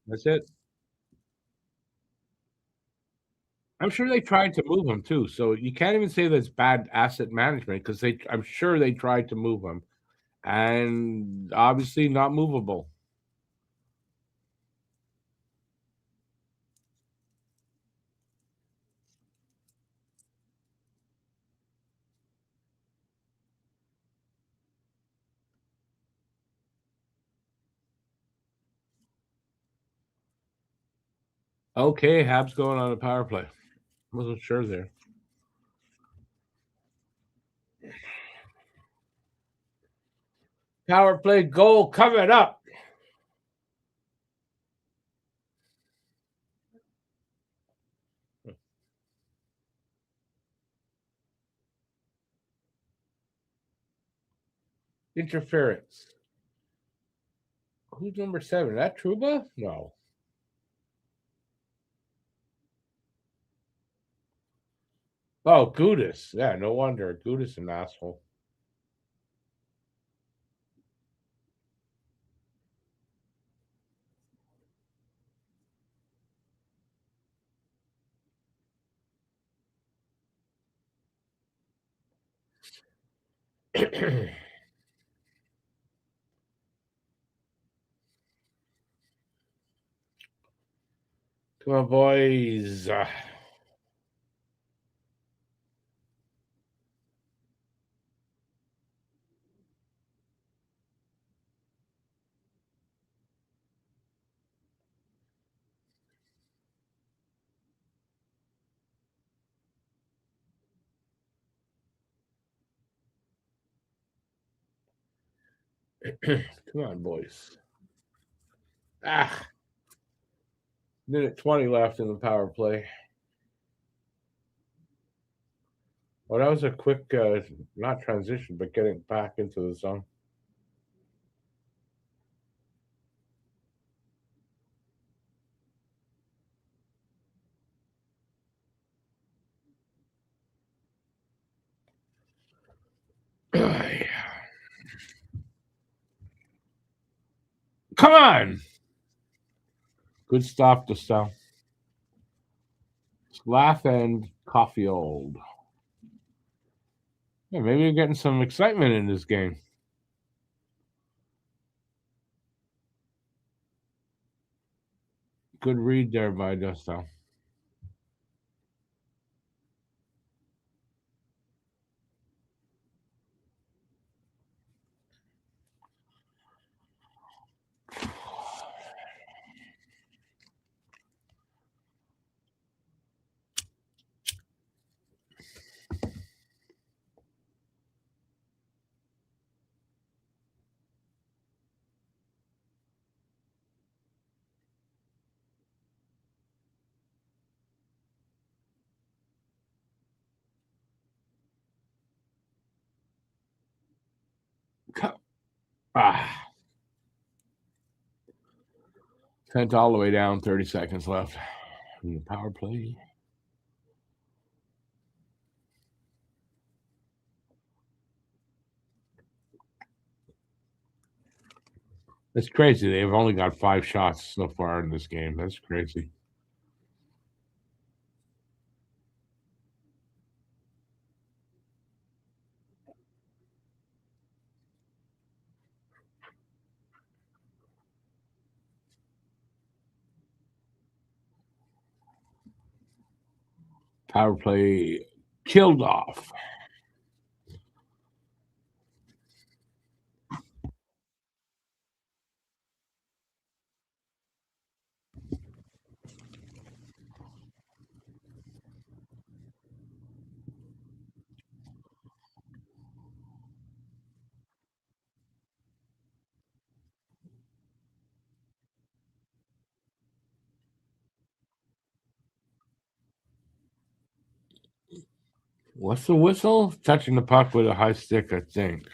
That's it. I'm sure they tried to move him too. So you can't even say that's bad asset management because I'm sure they tried to move him and obviously not movable. Okay, Habs going on a power play. Wasn't sure there. Power play goal coming up. Interference. Who's number 7? That Truba? No. Oh, Gudis. Yeah, no wonder. Gudis an asshole. Come on, boys. Come on, boys. Ah, minute 20 left in the power play. Well, that was a quick, not transition, but getting back into the zone. Come on. Good stuff to sell. Laugh and Caulfield. Yeah, maybe you're getting some excitement in this game. Good read there by Dusto. Sent all the way down, 30 seconds left in the power play. That's crazy. They've only got 5 shots so far in this game. That's crazy. Power play killed off. What's the whistle? Touching the puck with a high stick, I think.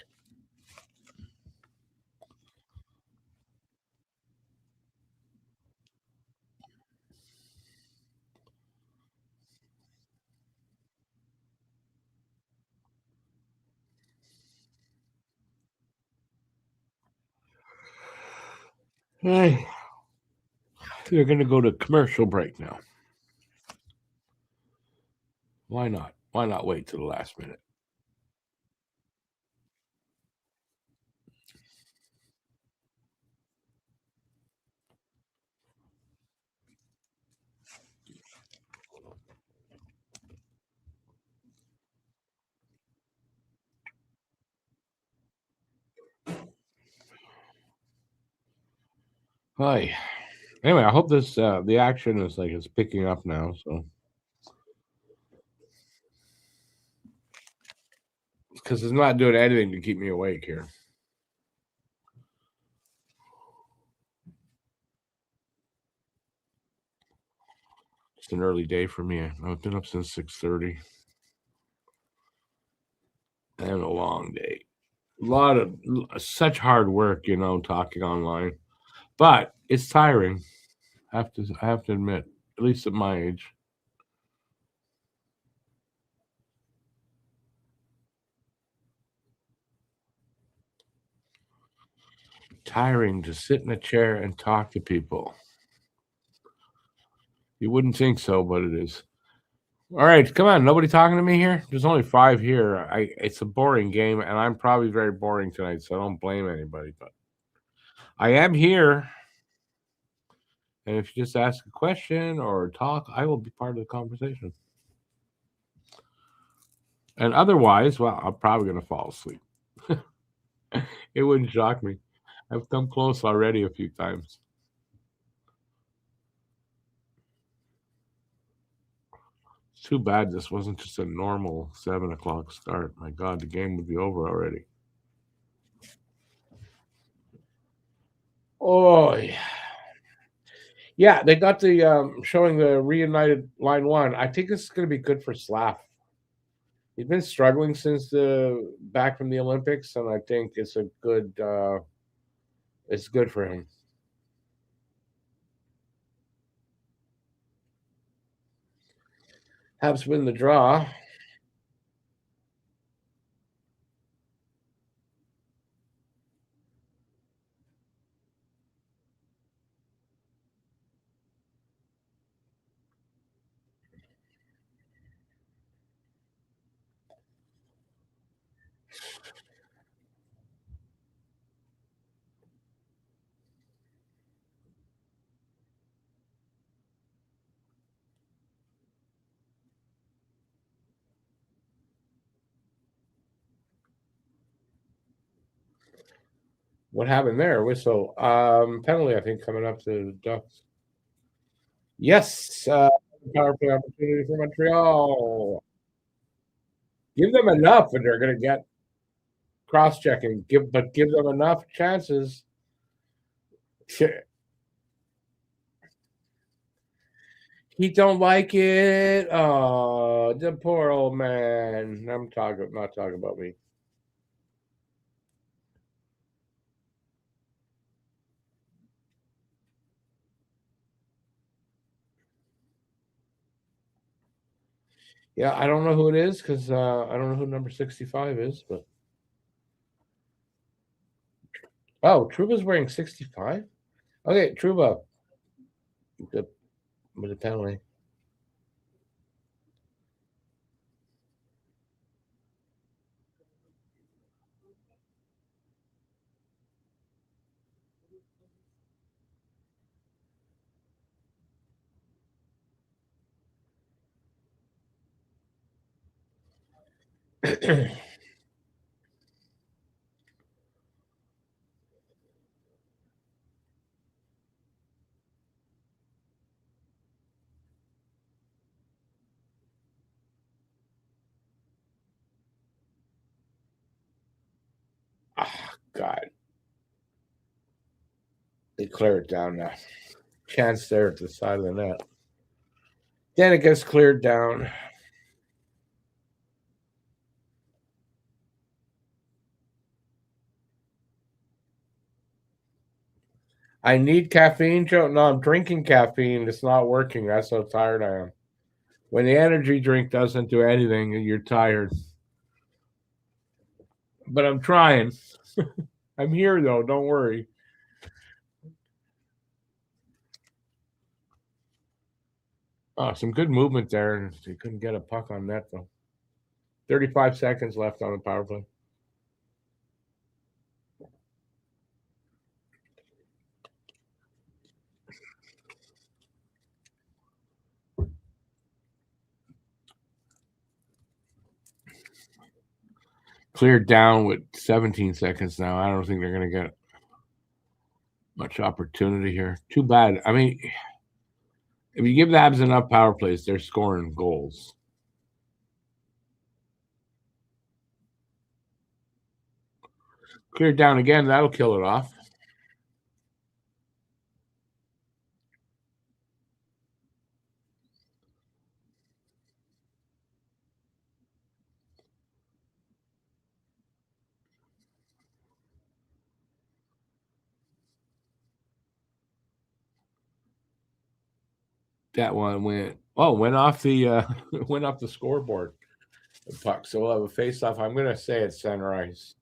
Hey, they're going to go to commercial break now. Why not? Why not wait to the last minute? Hi. Anyway, I hope this the action is like it's picking up now. So because it's not doing anything to keep me awake here. It's an early day for me. I've been up since 6:30. And a long day. A lot of such hard work, talking online. But it's tiring. I have to admit, at least at my age. Tiring to sit in a chair and talk to people. You wouldn't think so, but it is. All right, come on. Nobody talking to me here? There's only 5 here. It's a boring game, and I'm probably very boring tonight, so I don't blame anybody. But I am here. And if you just ask a question or talk, I will be part of the conversation. And otherwise, well, I'm probably going to fall asleep. It wouldn't shock me. I've come close already a few times. It's too bad this wasn't just a normal 7 o'clock start. My God, the game would be over already. Oh, yeah. They got the showing the reunited line one. I think this is going to be good for Slav. He's been struggling since the back from the Olympics, and I think it's a good. It's good for him. Habs win the draw. What happened there? Whistle. Penalty, I think, coming up to the Ducks. Yes. Power play opportunity for Montreal. Give them enough, and they're going to get cross-checking. Give them enough chances. He don't like it. Oh, the poor old man. I'm talking, not talking about me. Yeah, I don't know who it is because I don't know who number 65 is. But oh, Truba's wearing 65. Okay, Truba with a penalty. Ah, God, they clear it down now. Chance there at the side of the net. Then it gets cleared down. I need caffeine, Joe. No, I'm drinking caffeine. It's not working. That's how tired I am. When the energy drink doesn't do anything, you're tired. But I'm trying. I'm here though. Don't worry. Oh, some good movement there. He couldn't get a puck on net though. 35 seconds left on the power play. Cleared down with 17 seconds now. I don't think they're going to get much opportunity here. Too bad. I mean, if you give the Habs enough power plays, they're scoring goals. Cleared down again. That'll kill it off. That one went off the went off the scoreboard. The puck. So we'll have a face off. I'm going to say it's center ice.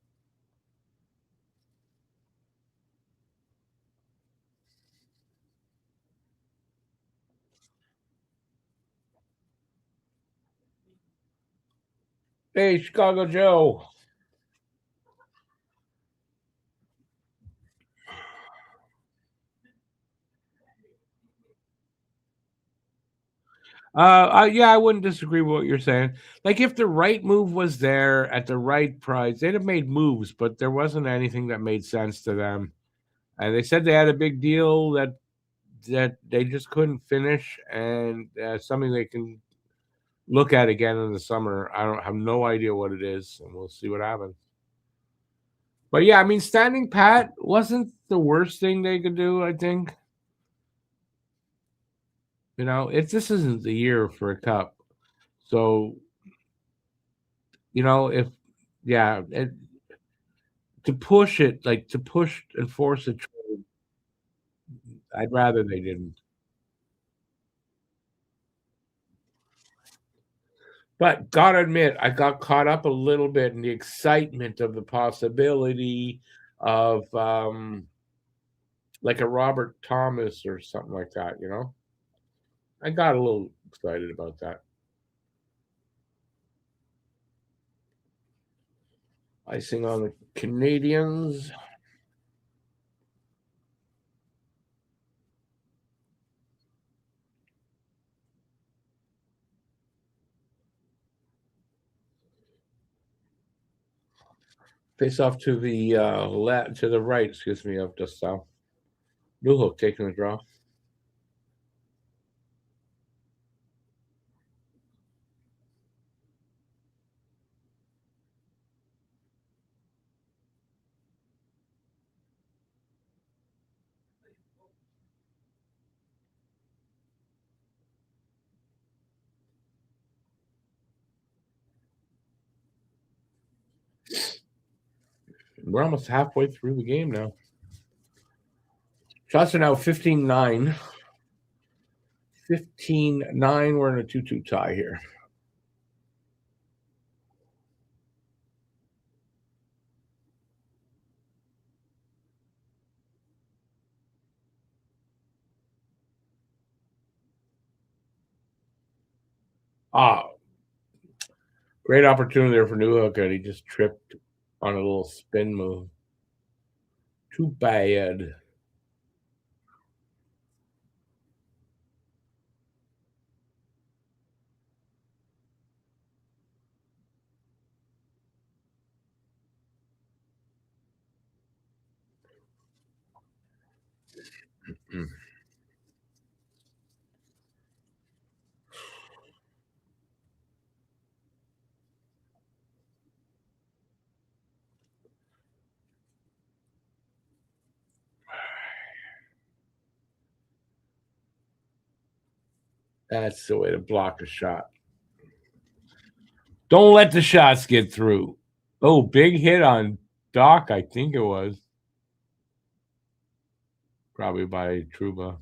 Hey, Chicago Joe. Yeah, I wouldn't disagree with what you're saying. Like, if the right move was there at the right price, they'd have made moves, but there wasn't anything that made sense to them. And they said they had a big deal that they just couldn't finish, and something they can look at again in the summer. I don't have no idea what it is, and we'll see what happens. But yeah, I mean, standing pat wasn't the worst thing they could do. I think if this isn't the year for a cup, so if yeah, to push it, like to push and force it, I'd rather they didn't. But gotta admit, I got caught up a little bit in the excitement of the possibility of like a Robert Thomas or something like that. I got a little excited about that. Icing on the Canadiens. Face off to the to the right, excuse me, of just Newhook taking the draw. We're almost halfway through the game now. Shots are now 15-9. 15-9. We're in a 2-2 tie here. Great opportunity there for Newhook, and he just tripped on a little spin move. Too bad. That's the way to block a shot. Don't let the shots get through. Oh, big hit on Doc, I think it was. Probably by Trouba.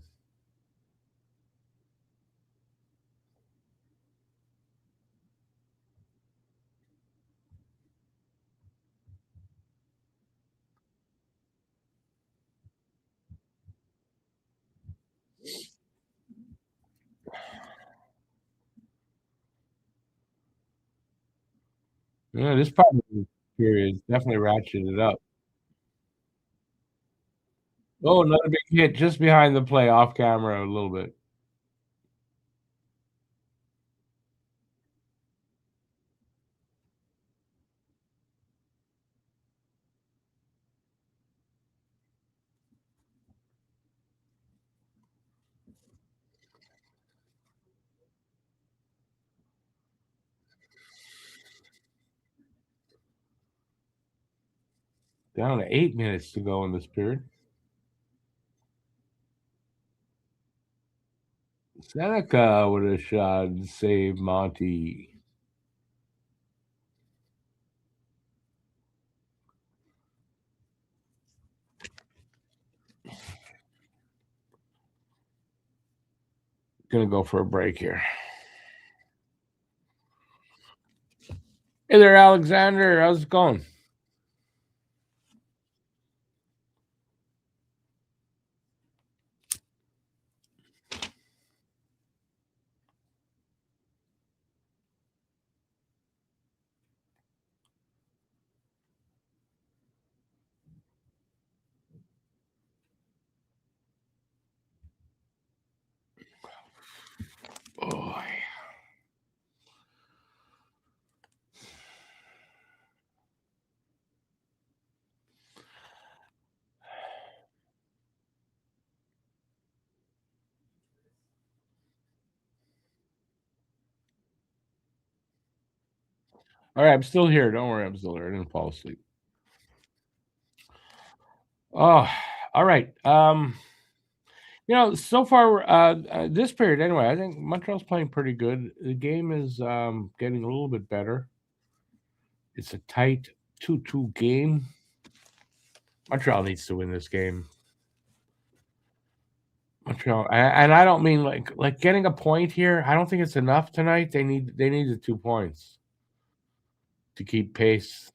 Yeah, this part of the period definitely ratcheted it up. Oh, another big hit just behind the play, off camera a little bit. Down to 8 minutes to go in this period. Seneca with a shot and save Monty. Gonna go for a break here. Hey there, Alexander. How's it going? Boy. All right, I'm still here. Don't worry, I'm still here. I didn't fall asleep. Oh, all right. So far, this period anyway, I think Montreal's playing pretty good. The game is getting a little bit better. It's a tight 2-2 game. Montreal needs to win this game. Montreal, and I don't mean like getting a point here. I don't think it's enough tonight. They need the 2 points to keep pace.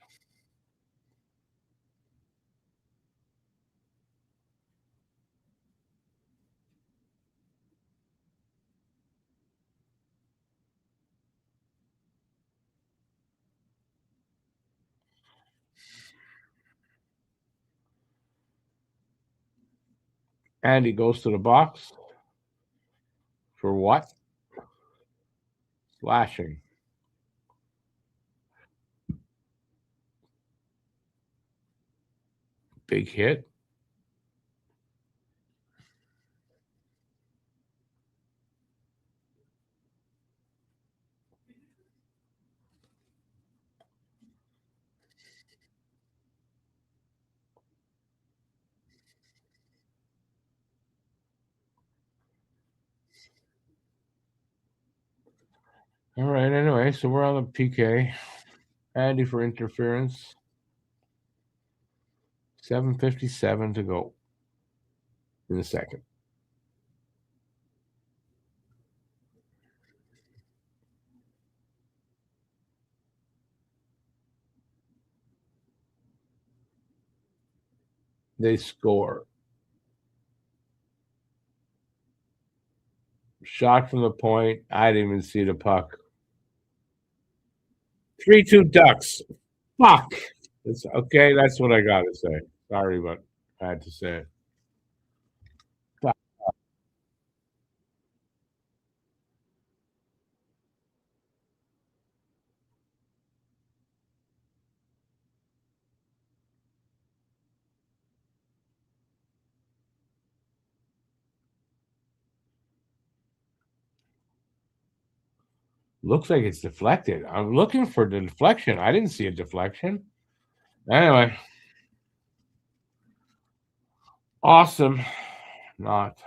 And he goes to the box for what? Slashing. Big hit. All right. Anyway, so we're on the PK. Andy for interference. 7:57 to go in the second. They score. Shot from the point. I didn't even see the puck. 3-2 Ducks. Fuck. It's okay. That's what I got to say. Sorry, but I had to say it. Fuck. Looks like it's deflected. I'm looking for the deflection. I didn't see a deflection. Anyway. Awesome. Not.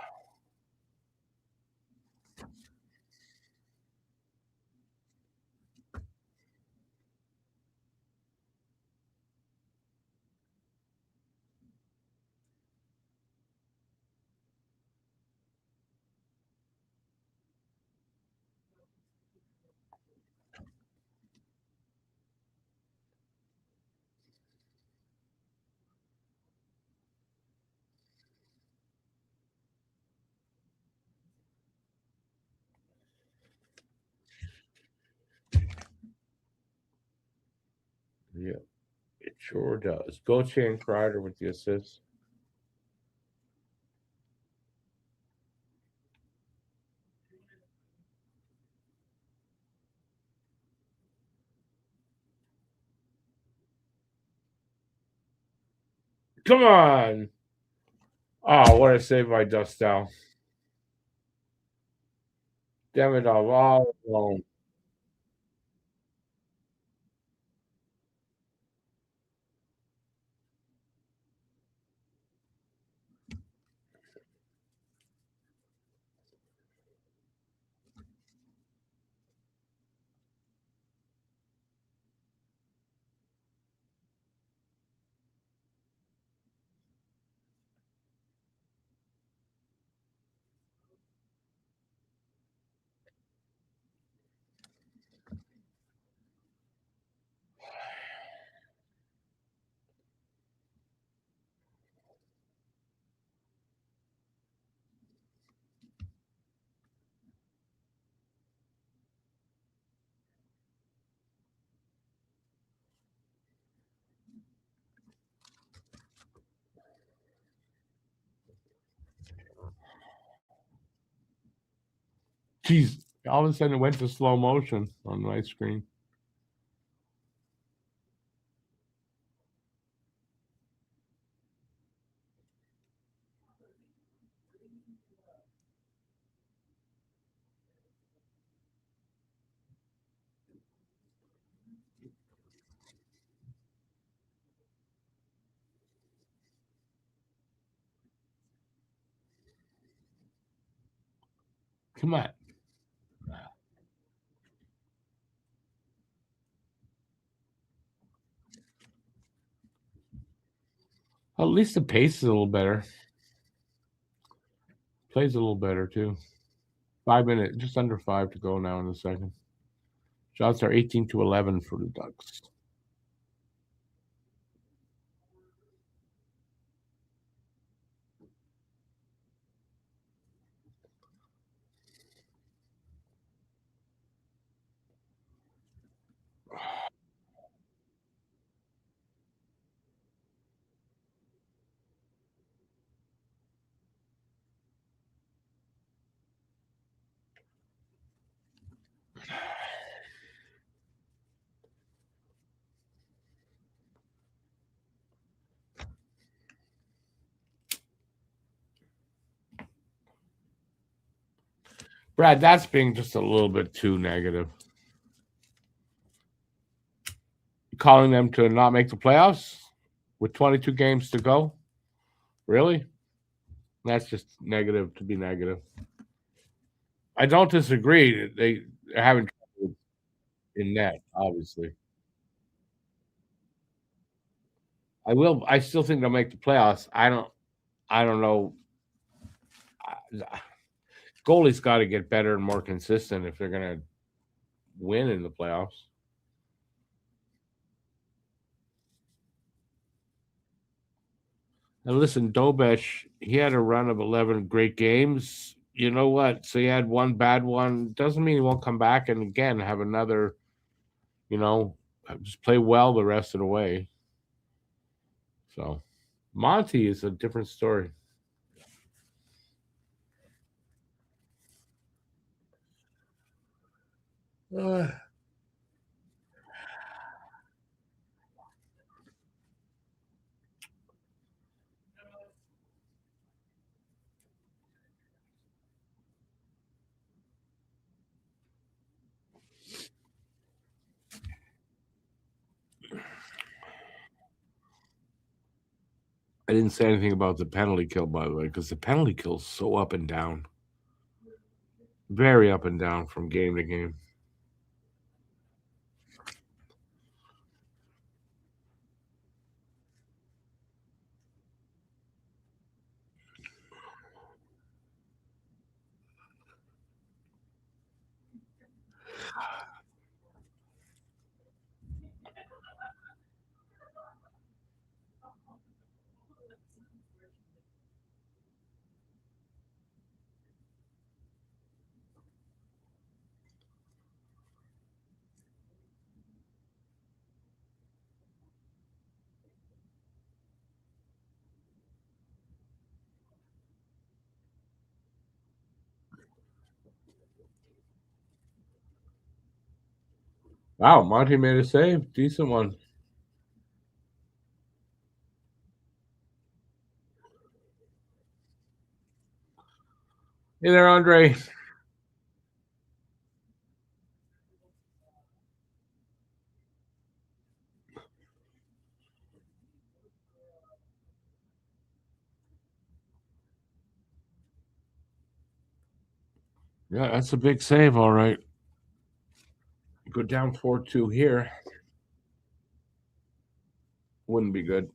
Yeah, it sure does. Gauthier and Kreider with the assist. Come on. Oh, what a save by Dustal. Demidov all alone. Jeez. All of a sudden it went to slow motion on my screen. Come on. Well, at least the pace is a little better. Plays a little better too. 5 minutes, just under 5 to go now in the second. Shots are 18-11 for the Ducks. Brad, that's being just a little bit too negative. Calling them to not make the playoffs with 22 games to go? Really? That's just negative to be negative. I don't disagree. They're having trouble in net, obviously. I still think they'll make the playoffs. I don't know. Goalie's got to get better and more consistent if they're going to win in the playoffs. And listen, Dobesh, he had a run of 11 great games. You know what? So he had one bad one. Doesn't mean he won't come back and again have another, you know, just play well the rest of the way. So Monty is a different story. I didn't say anything about the penalty kill, by the way, because the penalty kill is so up and down, very up and down from game to game. Wow, Monty made a save, decent one. Hey there, Andre. Yeah, that's a big save, all right. Go down 4-2 here. Wouldn't be good.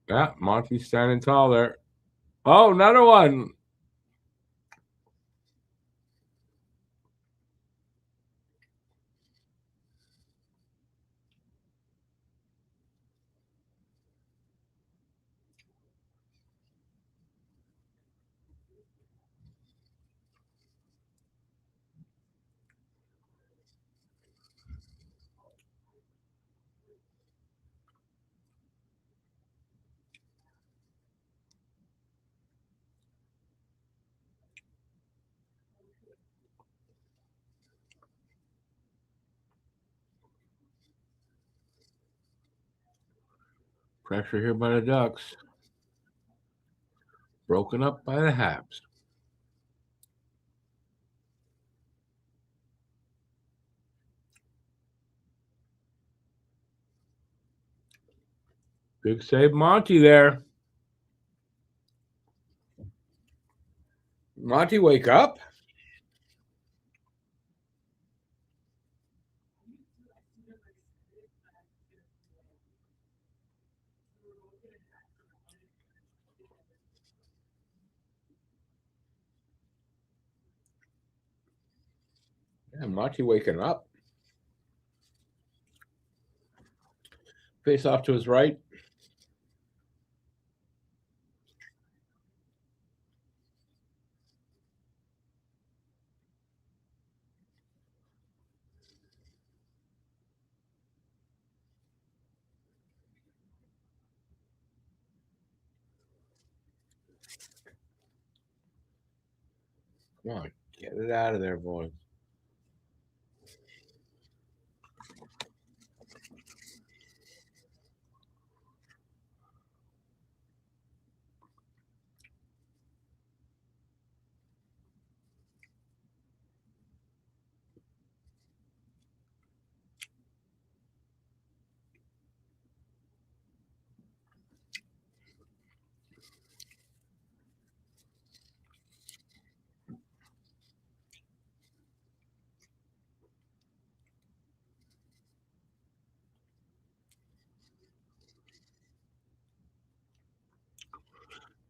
Yeah, Monty's standing tall there. Oh, another one. Pressure here by the Ducks. Broken up by the Habs. Big save, Monty there. Monty, wake up. Yeah, Monty waking up. Face off to his right. Come on, get it out of there, boys.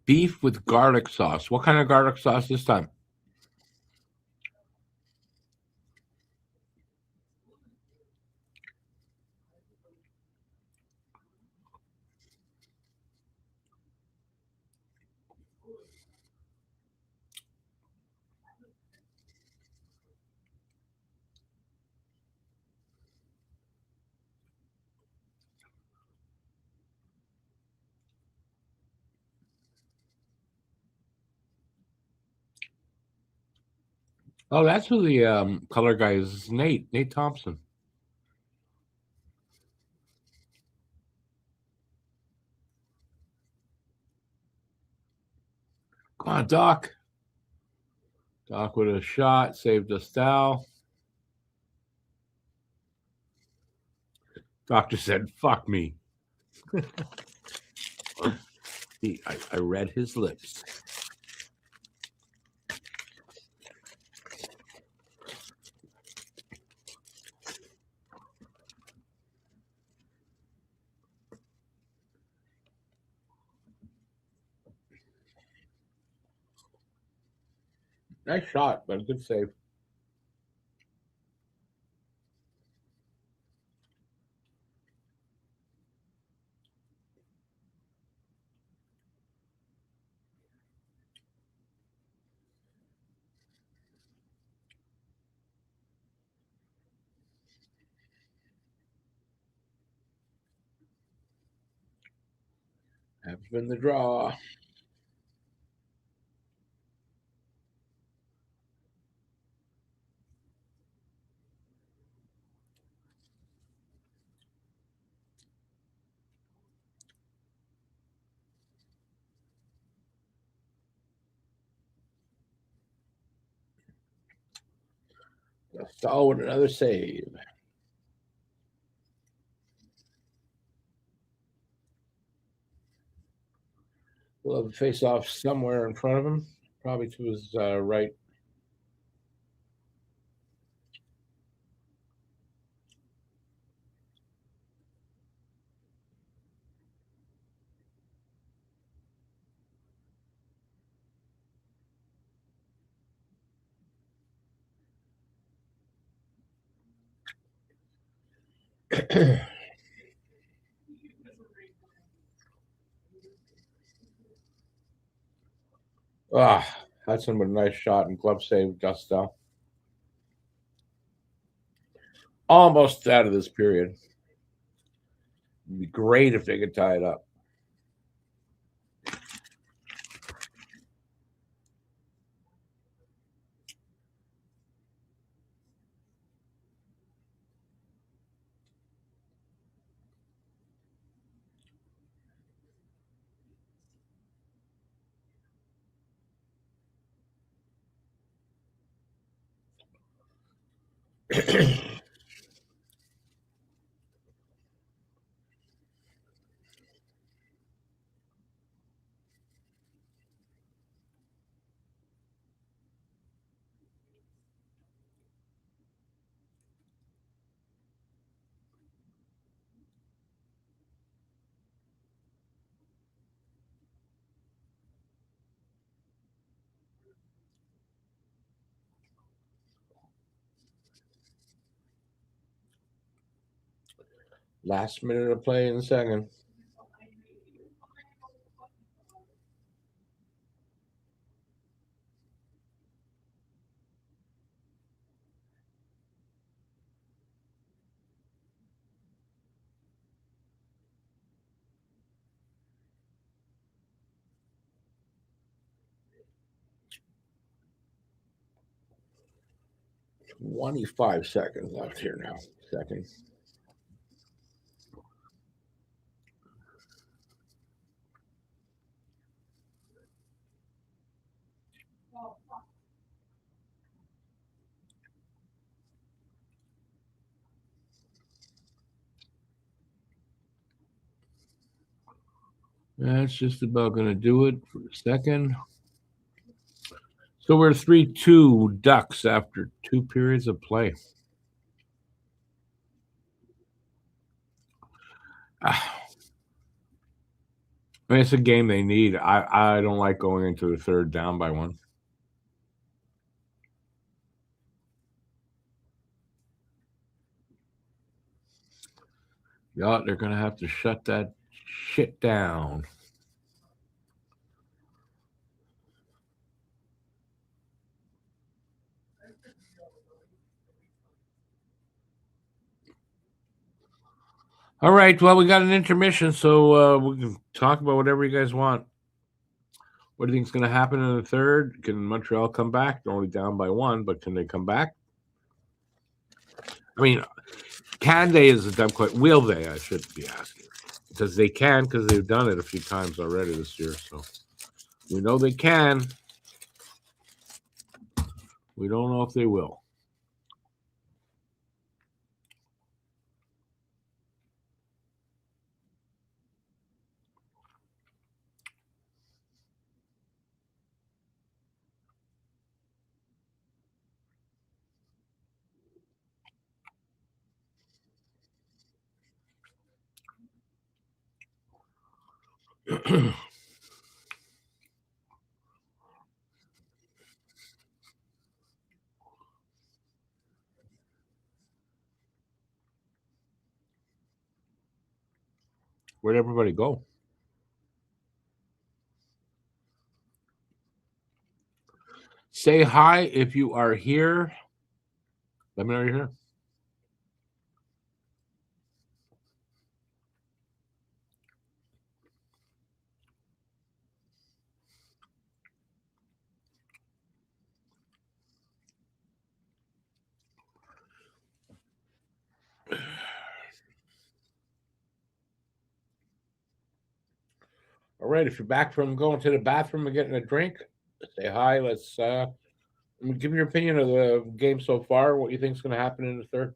Beef with garlic sauce. What kind of garlic sauce this time? Oh, that's who the color guy is. Nate Thompson. Come on, Doc. Doc with a shot, saved us Stal. Doctor said, fuck me. I read his lips. Nice shot, but a good save. Have been the draw. Stahl with another save. We'll have a face off somewhere in front of him, probably to his right. Hudson with a nice shot and glove save, Gusto. Almost out of this period. It'd be great if they could tie it up. Last minute of play in the second. 25 seconds left here now. Second. That's just about going to do it for a second. So we're 3-2 Ducks after 2 periods of play. I mean, it's a game they need. I don't like going into the third down by 1. Yeah, they're going to have to shut that shit down. All right. Well, we got an intermission, so we can talk about whatever you guys want. What do you think is going to happen in the third? Can Montreal come back? They're only down by 1, but can they come back? I mean, can they is a dumb question. Will they? I should be asking. Because they can, because they've done it a few times already this year. So we know they can. We don't know if they will. Where'd everybody go? Say hi if you are here. Let me know you're here. All right, if you're back from going to the bathroom and getting a drink, say hi. Let's give your opinion of the game so far. What you think is going to happen in the third?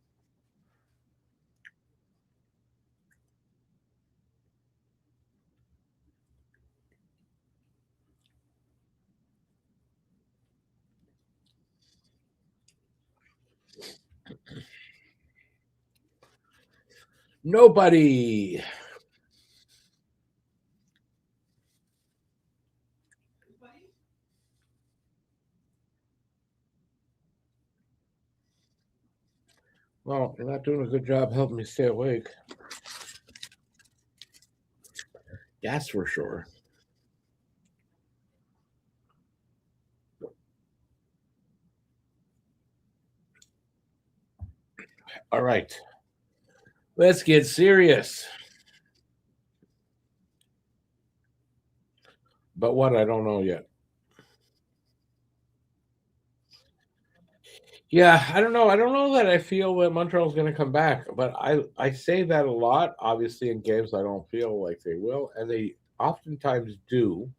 Nobody. Well, you're not doing a good job helping me stay awake. That's for sure. All right. Let's get serious. But what? I don't know yet. Yeah, I don't know. I don't know that I feel that Montreal's going to come back, but I say that a lot. Obviously, in games, I don't feel like they will, and they oftentimes do.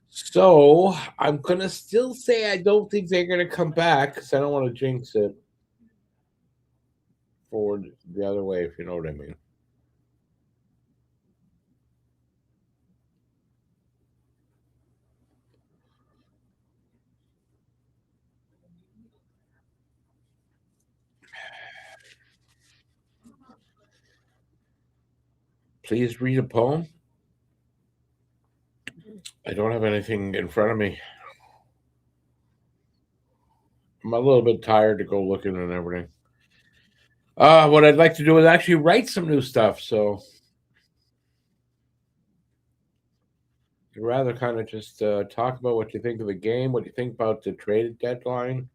So I'm gonna still say I don't think they're going to come back because I don't want to jinx it forward the other way, if you know what I mean. Please read a poem. I don't have anything in front of me. I'm a little bit tired to go looking and everything. What I'd like to do is actually write some new stuff. So I'd rather kind of just talk about what you think of the game, what you think about the trade deadline,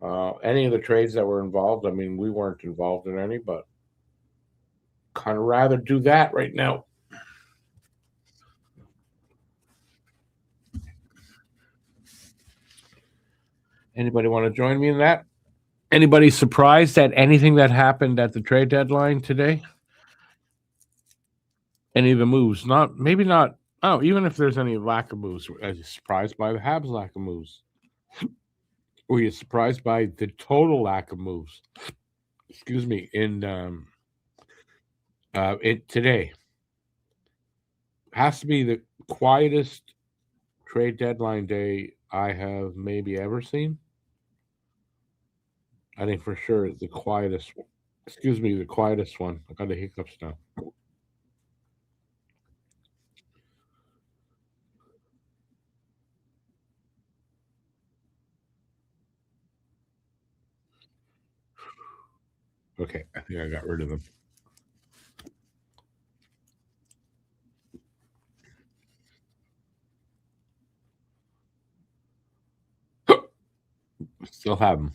any of the trades that were involved. I mean, we weren't involved in any, but kind of rather do that right now. Anybody want to join me in that? Anybody surprised at anything that happened at the trade deadline today? Any of the moves? Maybe not. Oh, even if there's any lack of moves, are you surprised by the Habs' lack of moves? Were you surprised by the total lack of moves? Excuse me. It today has to be the quietest trade deadline day I have maybe ever seen. I think for sure it's the quietest. Excuse me, the quietest one. I got the hiccups now. Okay, I think I got rid of them. Still have them.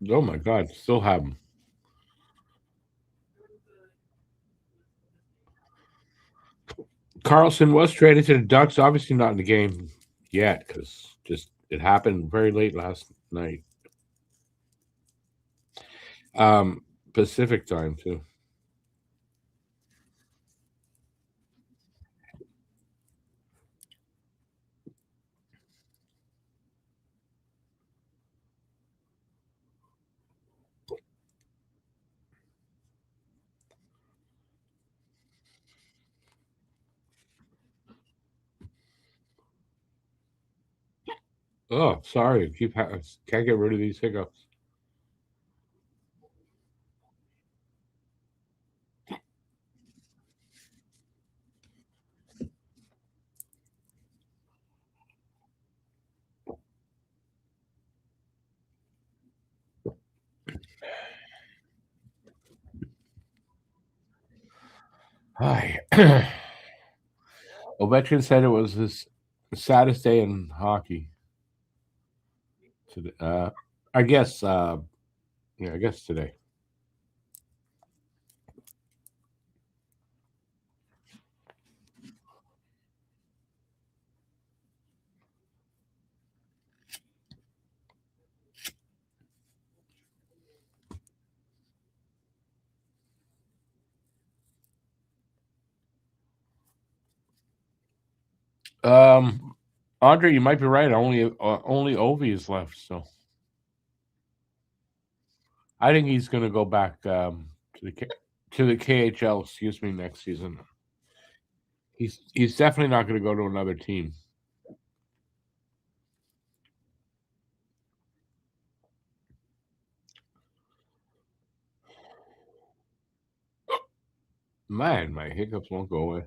Oh my God, still have them. Carlson was traded to the Ducks. Obviously not in the game yet because just it happened very late last night. Pacific time too. Oh, sorry. Can't get rid of these hiccups. Hi. Ovechkin said it was his saddest day in hockey. Today. I guess. Yeah, I guess today. Andre, you might be right. Only Ovi is left, so I think he's going to go back to the KHL. Excuse me, next season. He's definitely not going to go to another team. Man, my hiccups won't go away.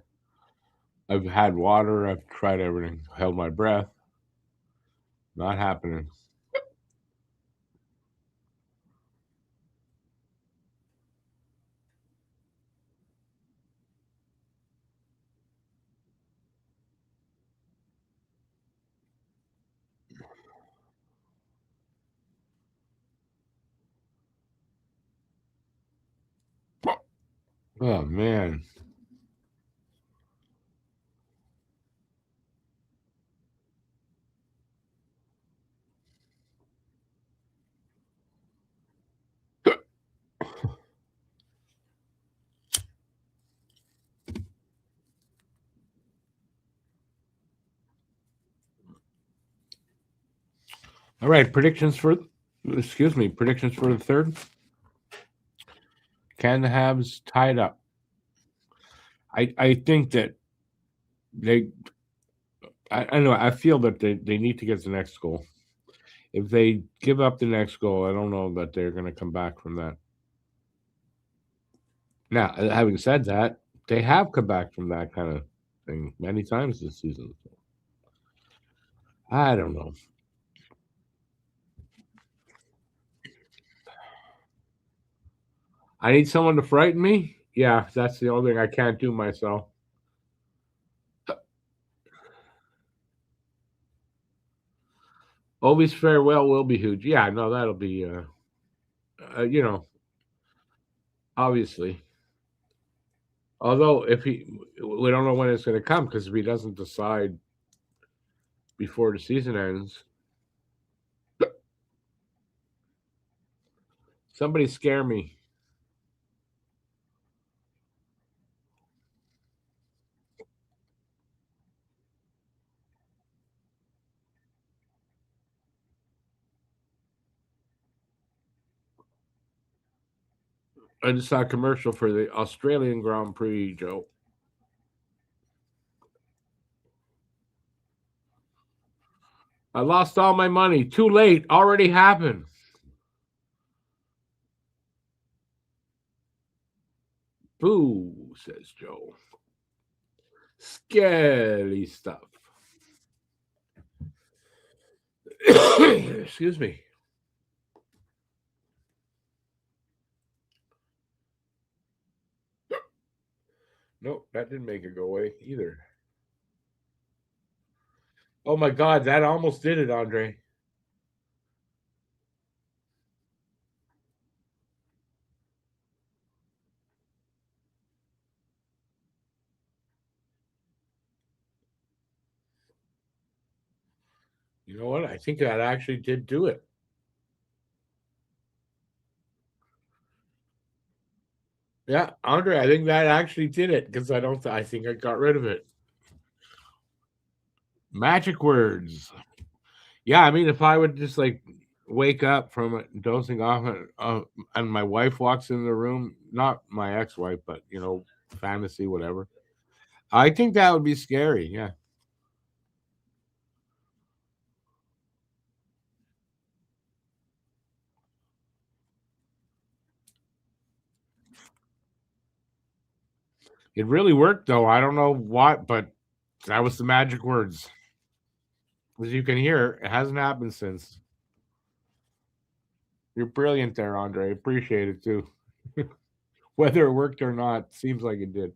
I've had water. I've tried everything. Held my breath. Not happening. Oh man. All right, predictions for predictions for the third. Can the Habs tied up? I think that they I know I feel that they need to get the next goal. If they give up the next goal, I don't know that they're gonna come back from that. Now, having said that, they have come back from that kind of thing many times this season. So I don't know. I need someone to frighten me. Yeah, that's the only thing I can't do myself. Ovi's farewell will be huge. Yeah, no, that'll be, you know, obviously. Although, if we don't know when it's going to come because if he doesn't decide before the season ends, somebody scare me. I just saw a commercial for the Australian Grand Prix, Joe. I lost all my money. Too late. Already happened. Boo, says Joe. Scary stuff. Excuse me. Nope, that didn't make it go away either. Oh my God, that almost did it, Andre. You know what? I think that actually did do it. Yeah, Andre, I think that actually did it because I don't. I think I got rid of it. Magic words. Yeah, I mean, if I would just like wake up from dozing off and my wife walks in the room, not my ex-wife, but fantasy, whatever. I think that would be scary. Yeah, it really worked though. I don't know what, but that was the magic words. As you can hear, it hasn't happened since. You're brilliant there, Andre. Appreciate it too. Whether it worked or not, seems like it did.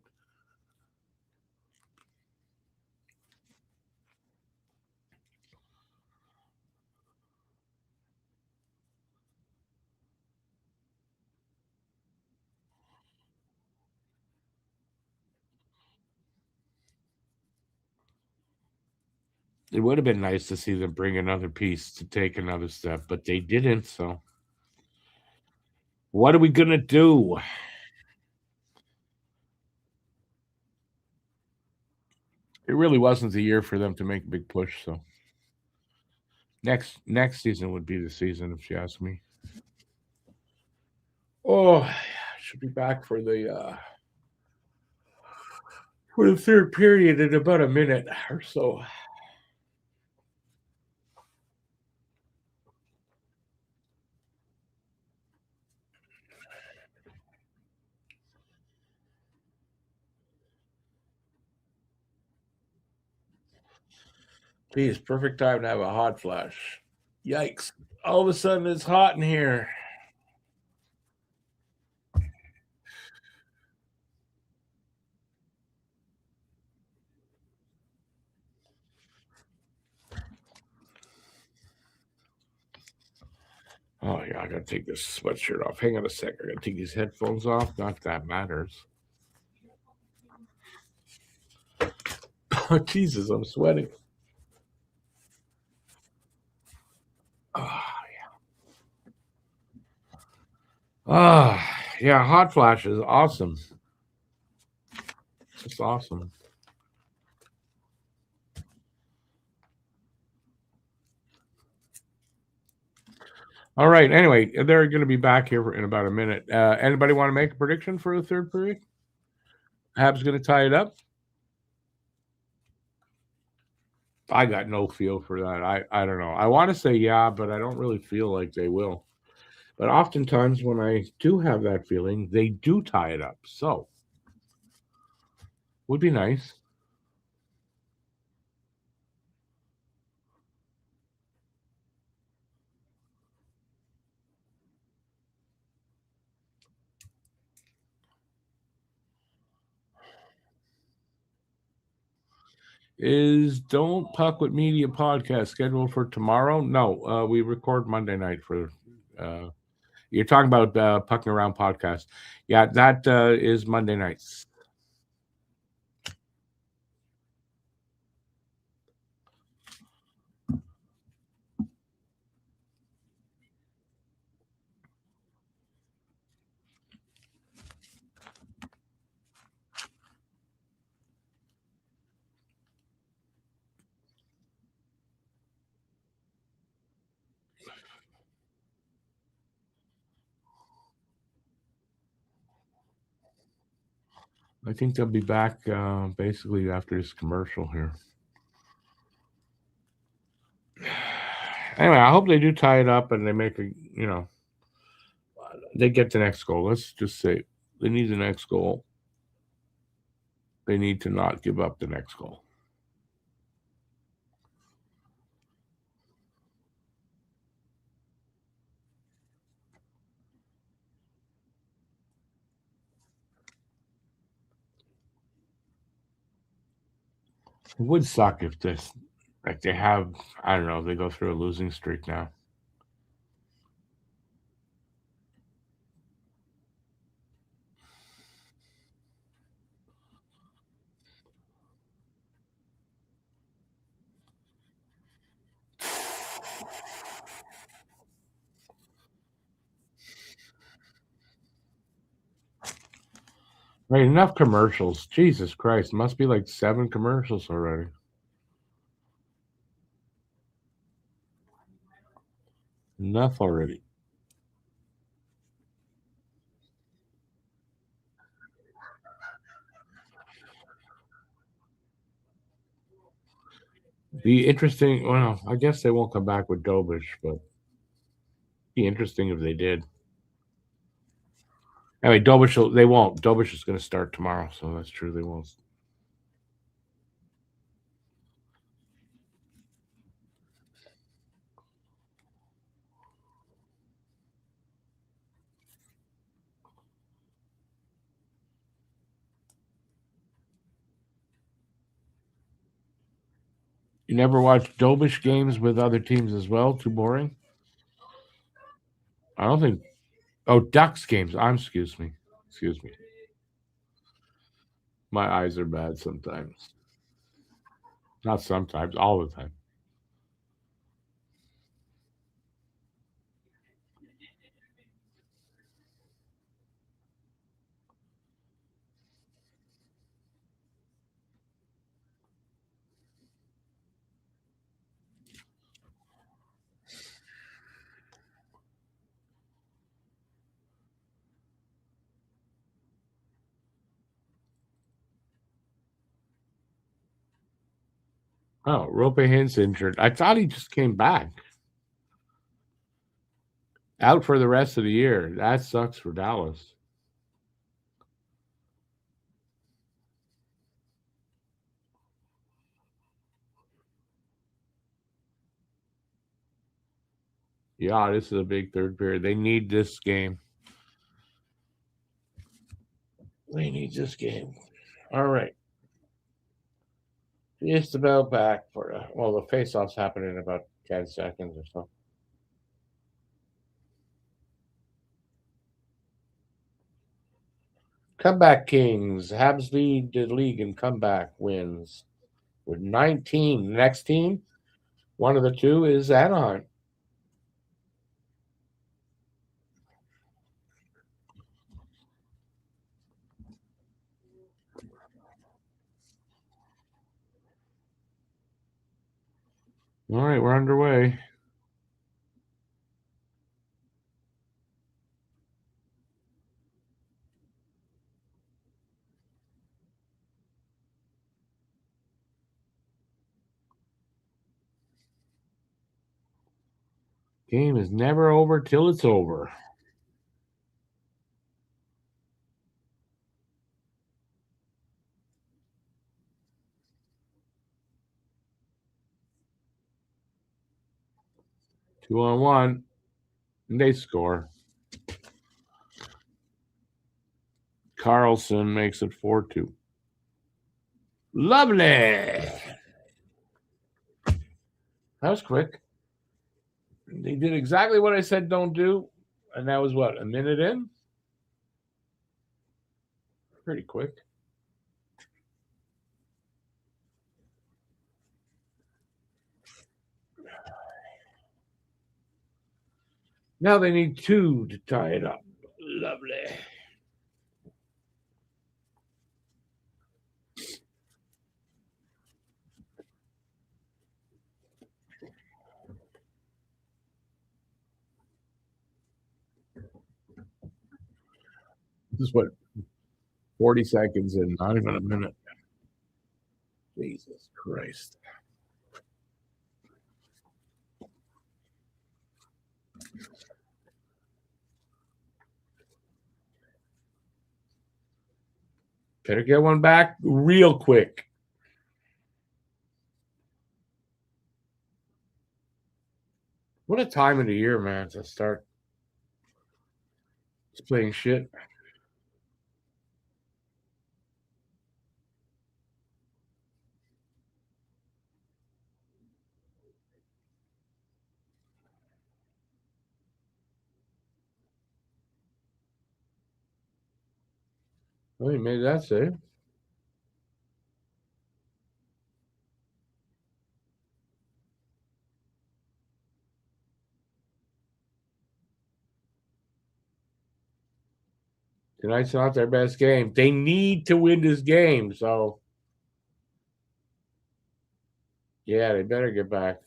It would have been nice to see them bring another piece to take another step, but they didn't. So, what are we gonna do? It really wasn't the year for them to make a big push. So, next season would be the season, if you ask me. Oh, should be back for the third period in about a minute or so. Geez, perfect time to have a hot flash. Yikes! All of a sudden, it's hot in here. Oh yeah, I gotta take this sweatshirt off. Hang on a sec. I gotta take these headphones off. Not that matters. Oh, Jesus, I'm sweating. Ah, yeah, hot flash is awesome. It's awesome. All right. Anyway, they're going to be back here in about a minute. Anybody want to make a prediction for the third period? Habs going to tie it up? I got no feel for that. I don't know. I want to say yeah, but I don't really feel like they will. But oftentimes when I do have that feeling, they do tie it up. So would be nice. Is Don't Puck with Media podcast scheduled for tomorrow? No, we record Monday night for. You're talking about Pucking Around podcast. Yeah, that is Monday nights. I think they'll be back basically after this commercial here. Anyway, I hope they do tie it up and they make they get the next goal. Let's just say they need the next goal. They need to not give up the next goal. It would suck if they have, I don't know, they go through a losing streak now. Right, enough commercials. Jesus Christ, must be like 7 commercials already. Enough already. Be interesting. Well, I guess they won't come back with Dobish, but be interesting if they did. Anyway, they won't. Dobish is going to start tomorrow, so that's true. They won't. You never watch Dobish games with other teams as well? Too boring? I don't think. Oh, Ducks games. Excuse me. Excuse me. My eyes are bad sometimes. Not sometimes, all the time. Oh, Rope Hint's injured. I thought he just came back. Out for the rest of the year. That sucks for Dallas. Yeah, this is a big third period. They need this game. They need this game. All right. Just about back for the face-offs happen in about 10 seconds or so. Comeback Kings. Habs lead the league in comeback wins with 19. Next team, one of the two is Anaheim. All right, we're underway. Game is never over till it's over. Two on one, and they score. Carlson makes it 4-2. Lovely. That was quick. They did exactly what I said don't do, and that was what, a minute in? Pretty quick. Now they need 2 to tie it up. Lovely. This is what, 40 seconds in, not even a minute. Jesus Christ. Better get one back real quick. What a time of the year, man, to start playing shit. Well, you made that save. Tonight's not their best game. They need to win this game. So, yeah, they better get back.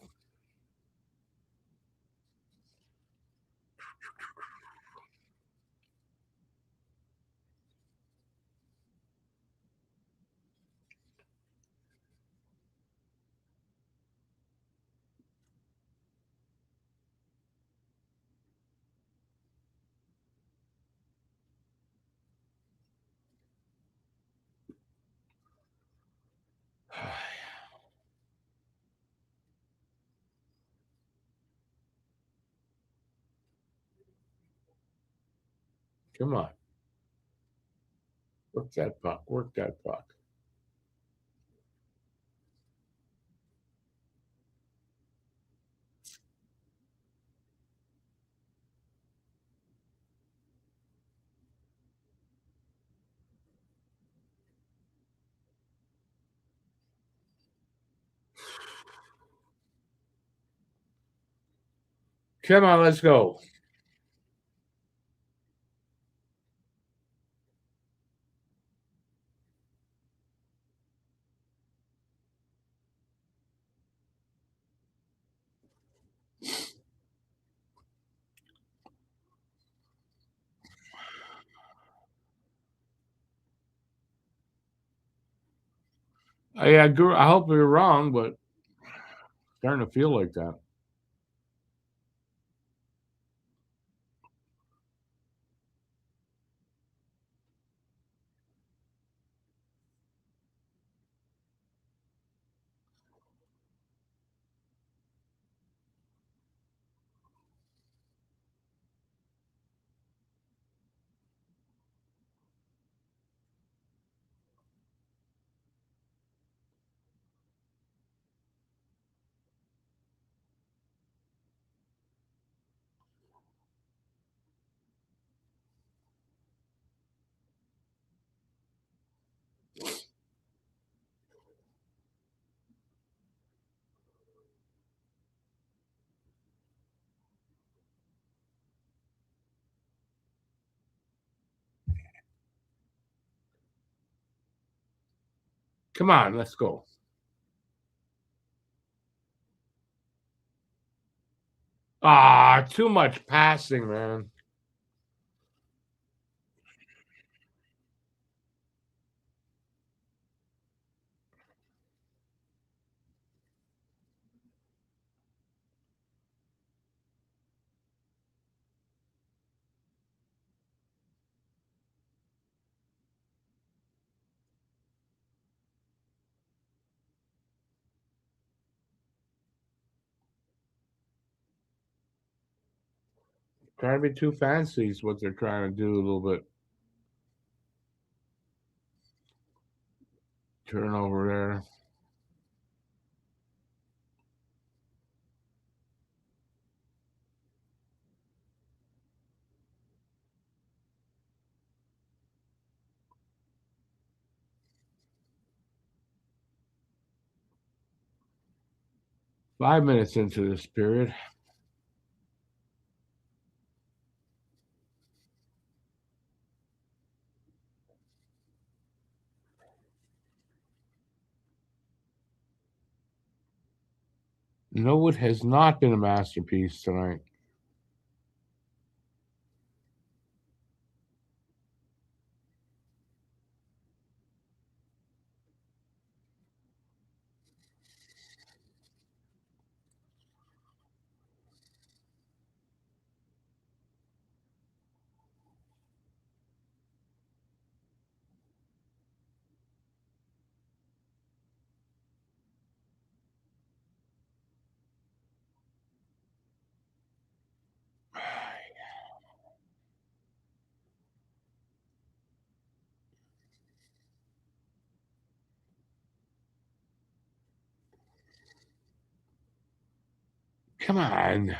Come on. Work that puck. Work that puck. Come on, let's go. I hope you're wrong, but it's starting to feel like that. Come on, let's go. Too much passing, man. Trying to be too fancy is what they're trying to do a little bit. Turnover there. 5 minutes into this period. No, it has not been a masterpiece tonight. Come on.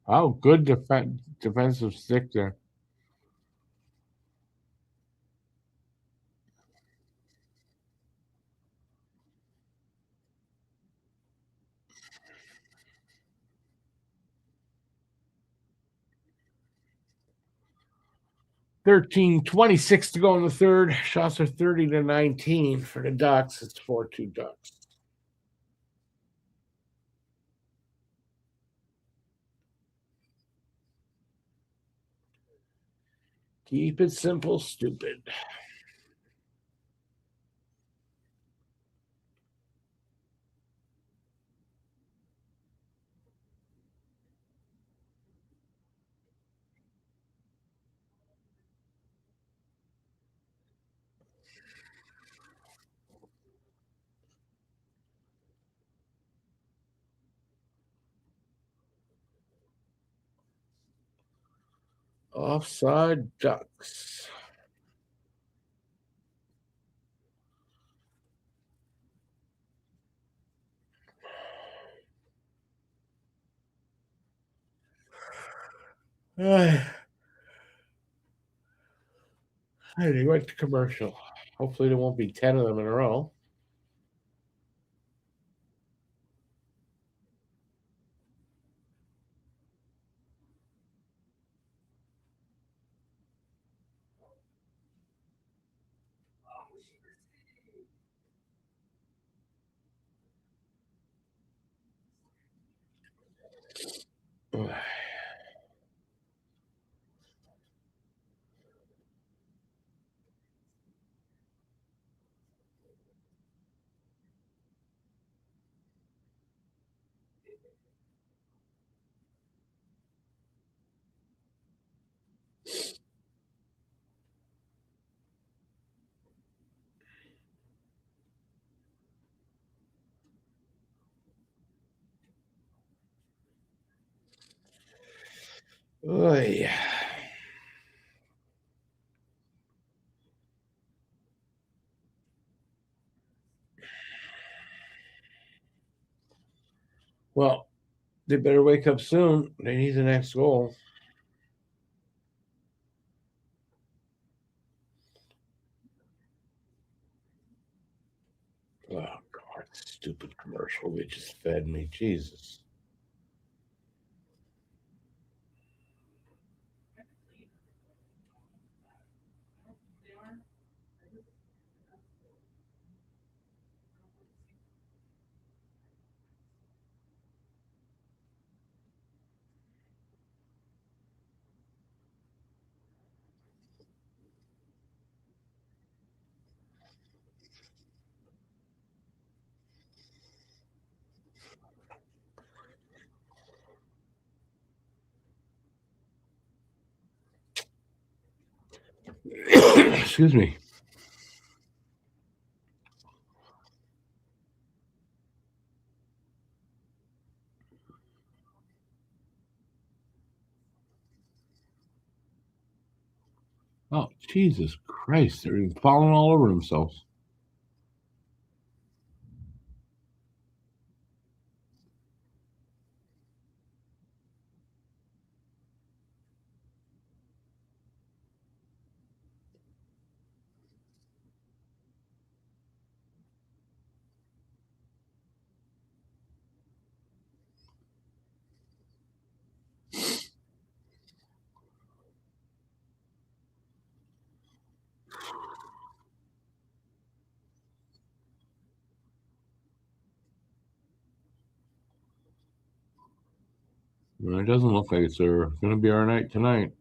Oh, good defensive stick there. $13:26 to go in the third. Shots are 30-19 for the Ducks. It's 4-2 Ducks. Keep it simple, stupid. Offside Ducks. Hey, they went to commercial. Hopefully there won't be 10 of them in a row. Oy. Well, they better wake up soon. They need the next goal. Oh, God, stupid commercial. They just fed me. Jesus. Excuse me. Oh, Jesus Christ. They're falling all over themselves. Well, it doesn't look like it's going to be our night tonight.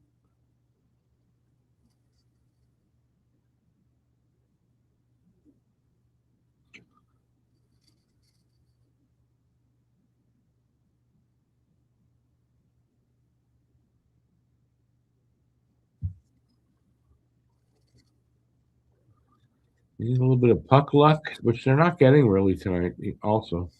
Need a little bit of puck luck, which they're not getting really tonight. Also,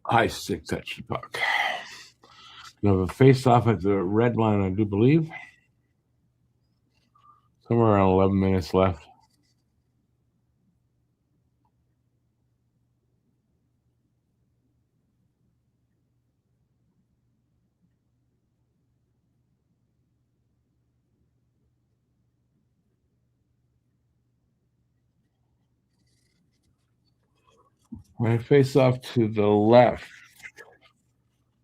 high stick touch the puck. You have a face-off at the red line, I do believe. Somewhere around 11 minutes left. I face off to the left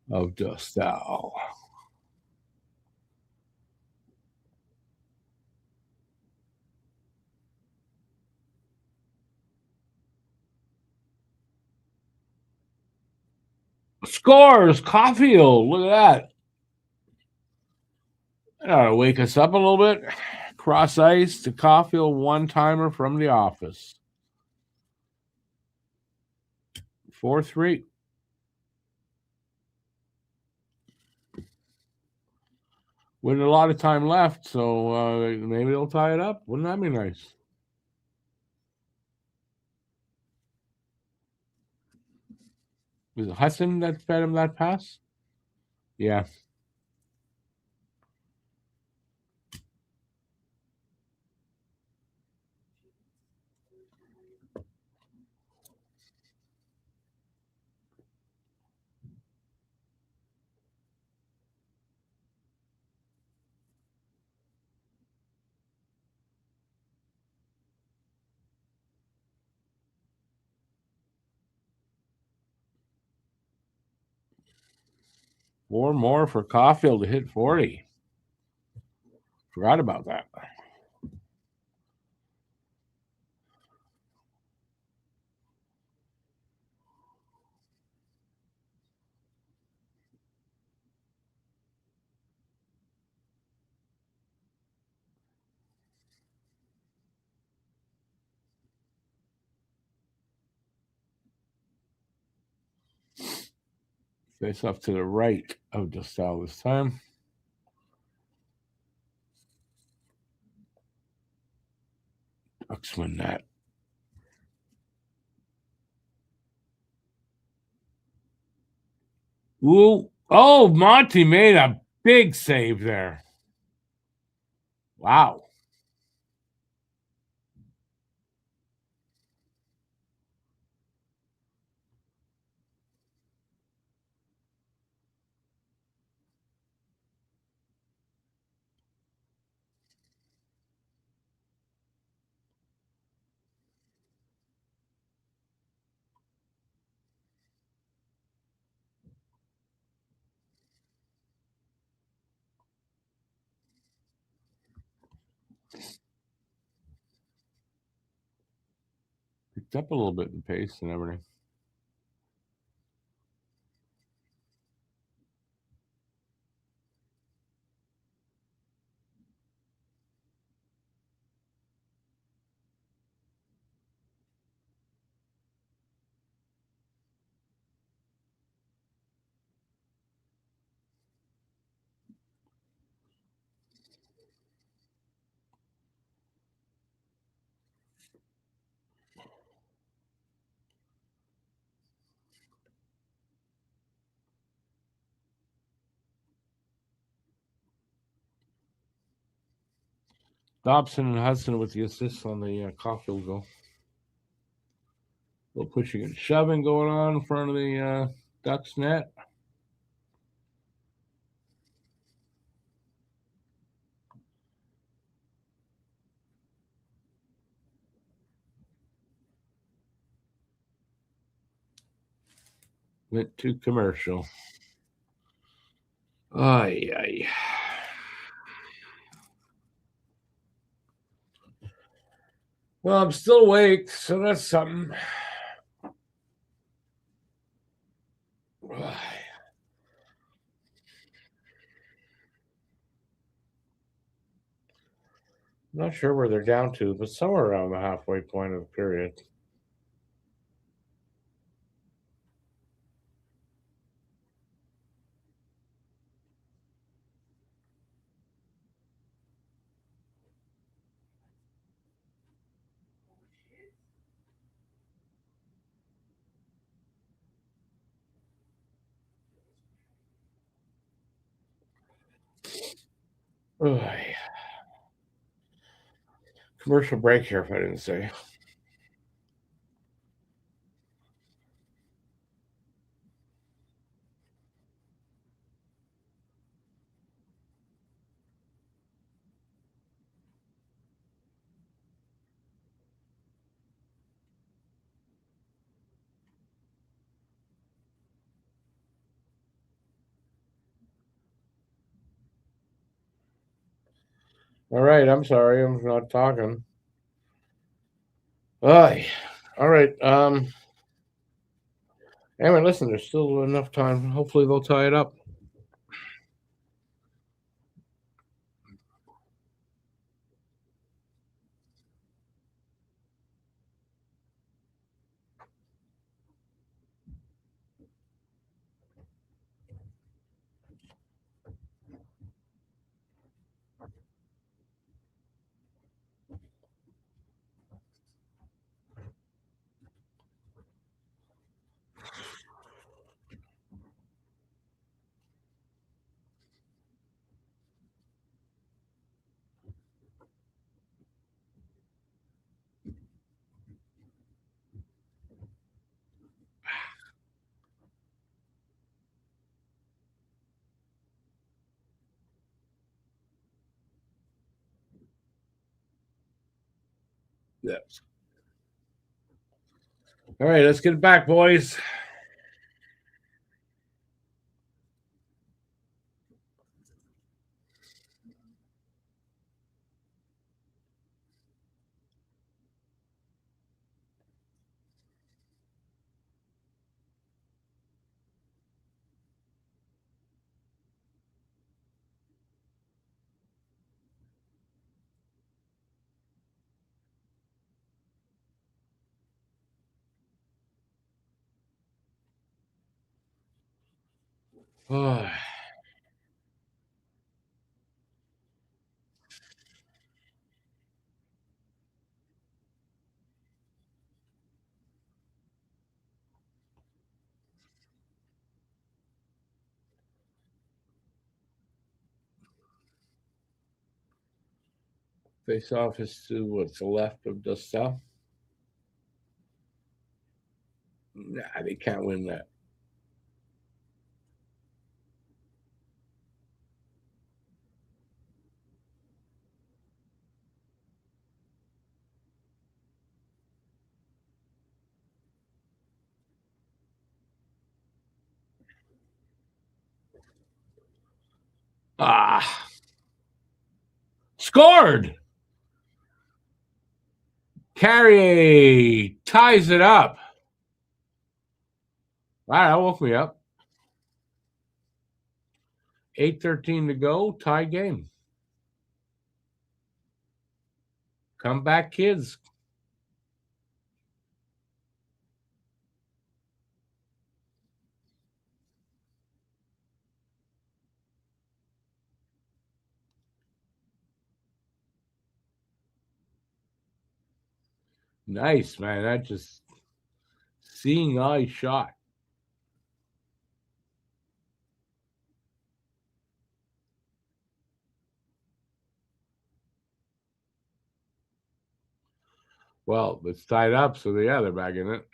of Dostal. Scores! Caulfield! Look at that. That'll wake us up a little bit. Cross ice to Caulfield, one-timer from the office. 4-3. With a lot of time left, so maybe they'll tie it up. Wouldn't that be nice? Was it Hudson that fed him that pass? Yeah. Four more for Caulfield to hit 40. Forgot about that. Face off to the right of Dostal this time. Ducks win that. Ooh. Oh, Monty made a big save there. Wow. Picked up a little bit in pace and everything. Dobson and Hudson with the assists on the Caulfield goal. A little pushing and shoving going on in front of the Ducks net. Went to commercial. Ay, ay. Well, I'm still awake, so that's something. I'm not sure where they're down to, but somewhere around the halfway point of the period. Ay. Commercial break here, if I didn't say. All right, I'm sorry, I'm not talking. Ay. All right. Anyway, listen, there's still enough time. Hopefully they'll tie it up. Yes. All right, let's get it back, boys. Face off is to what's the left of Dustel. Nah, they can't win that. Ah, scored. Carrier ties it up. Wow, that woke me up. 8:13 to go, tie game. Come back, kids. Nice, man. That just seeing eye shot. Well, it's tied up, so they're back in it.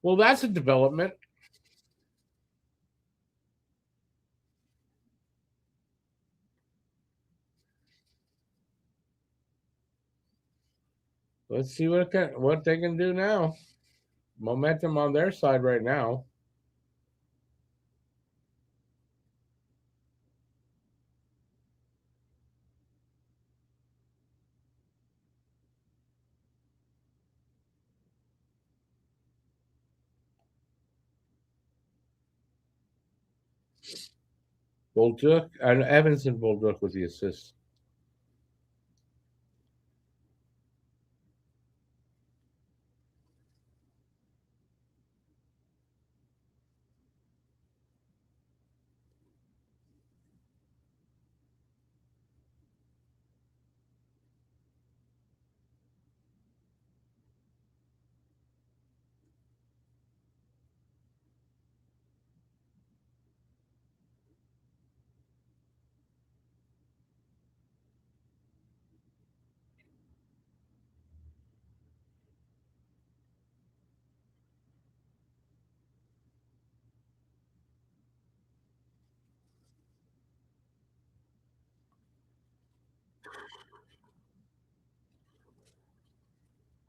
Well, that's a development. Let's see what they can do now. Momentum on their side right now. Bolduc and Evans and Bolduc with the assist.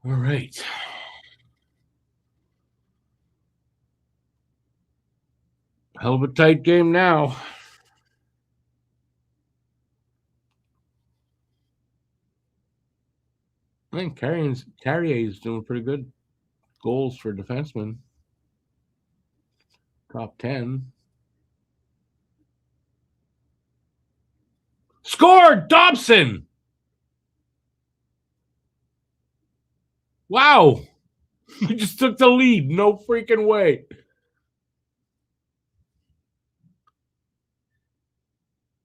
All right. Hell of a tight game now. I think Carrier is doing pretty good. Goals for defensemen. Top 10. Scored! Dobson! Wow! We just took the lead. No freaking way.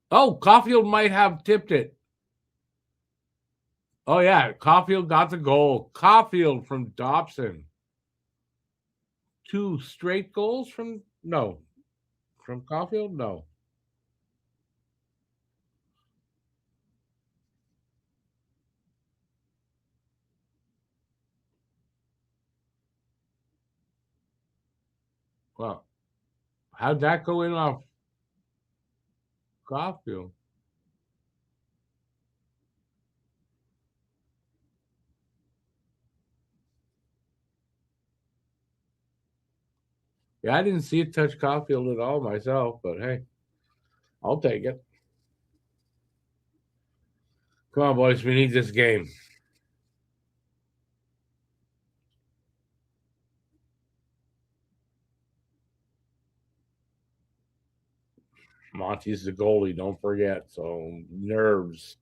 Oh, Caulfield might have tipped it. Oh, yeah. Caulfield got the goal. Caulfield from Dobson. 2 straight goals from Caulfield? No. Well, how'd that go in off Caulfield? Yeah, I didn't see it touch Caulfield at all myself, but hey, I'll take it. Come on, boys. We need this game. Monty's the goalie, don't forget. So, nerves.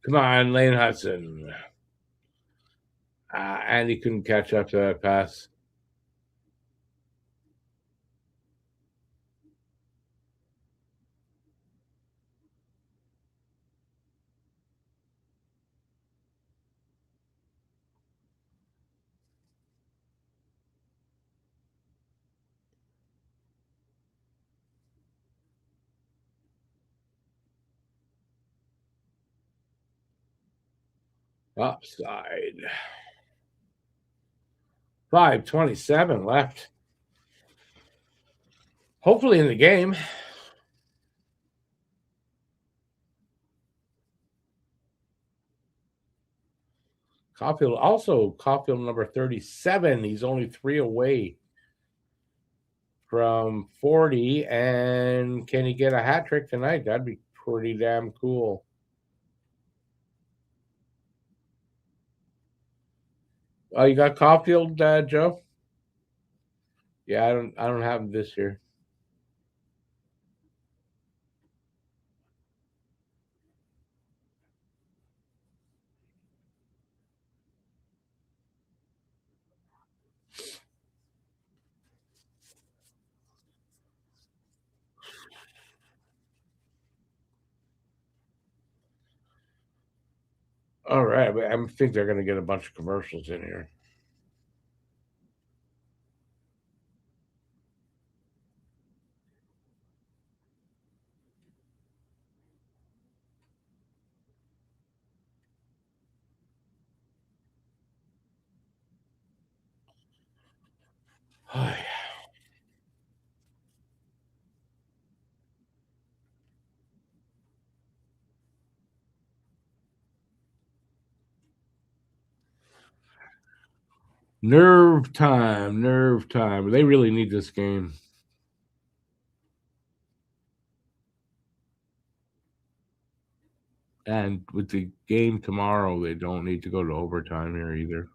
Come on, Lane Hudson. Andy couldn't catch up to that pass. Upside. 5:27 left. Hopefully in the game. Caulfield number 37. He's only 3 away from 40. And can he get a hat trick tonight? That'd be pretty damn cool. Oh, you got Caulfield, Joe? Yeah, I don't have him this year. All right. I think they're going to get a bunch of commercials in here. Nerve time. Nerve time. They really need this game. And with the game tomorrow, they don't need to go to overtime here either.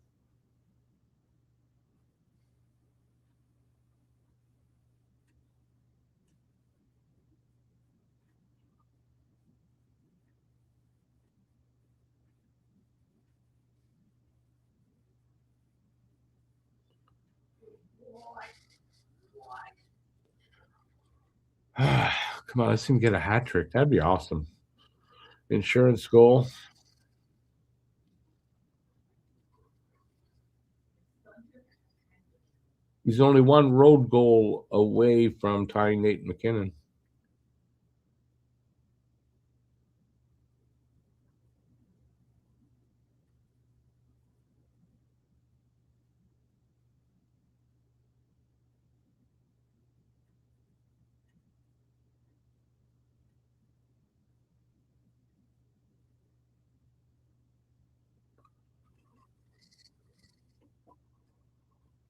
Come on, let's see him get a hat trick. That'd be awesome. Insurance goal. He's only one road goal away from tying Nate McKinnon.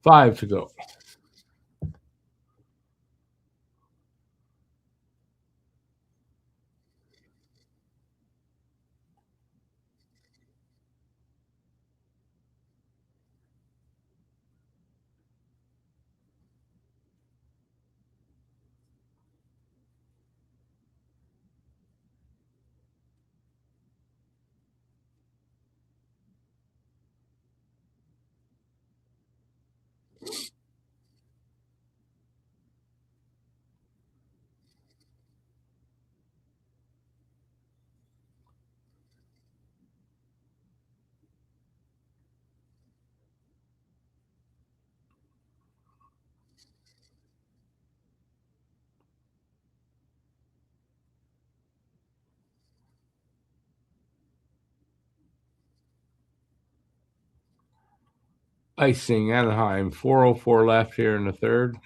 Five to go. Icing Anaheim. 4:04 left here in the third.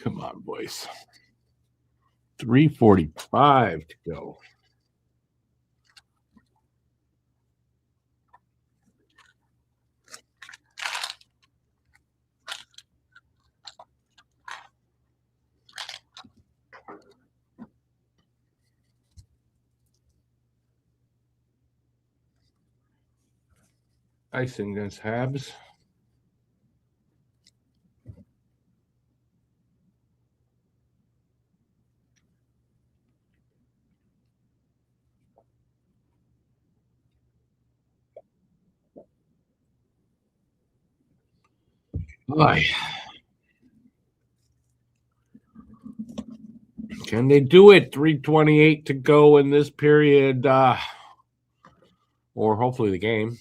Come on, boys. 3:45 to go. Icing against Habs. Boy. Can they do it? 3:28 to go in this period, or hopefully the game.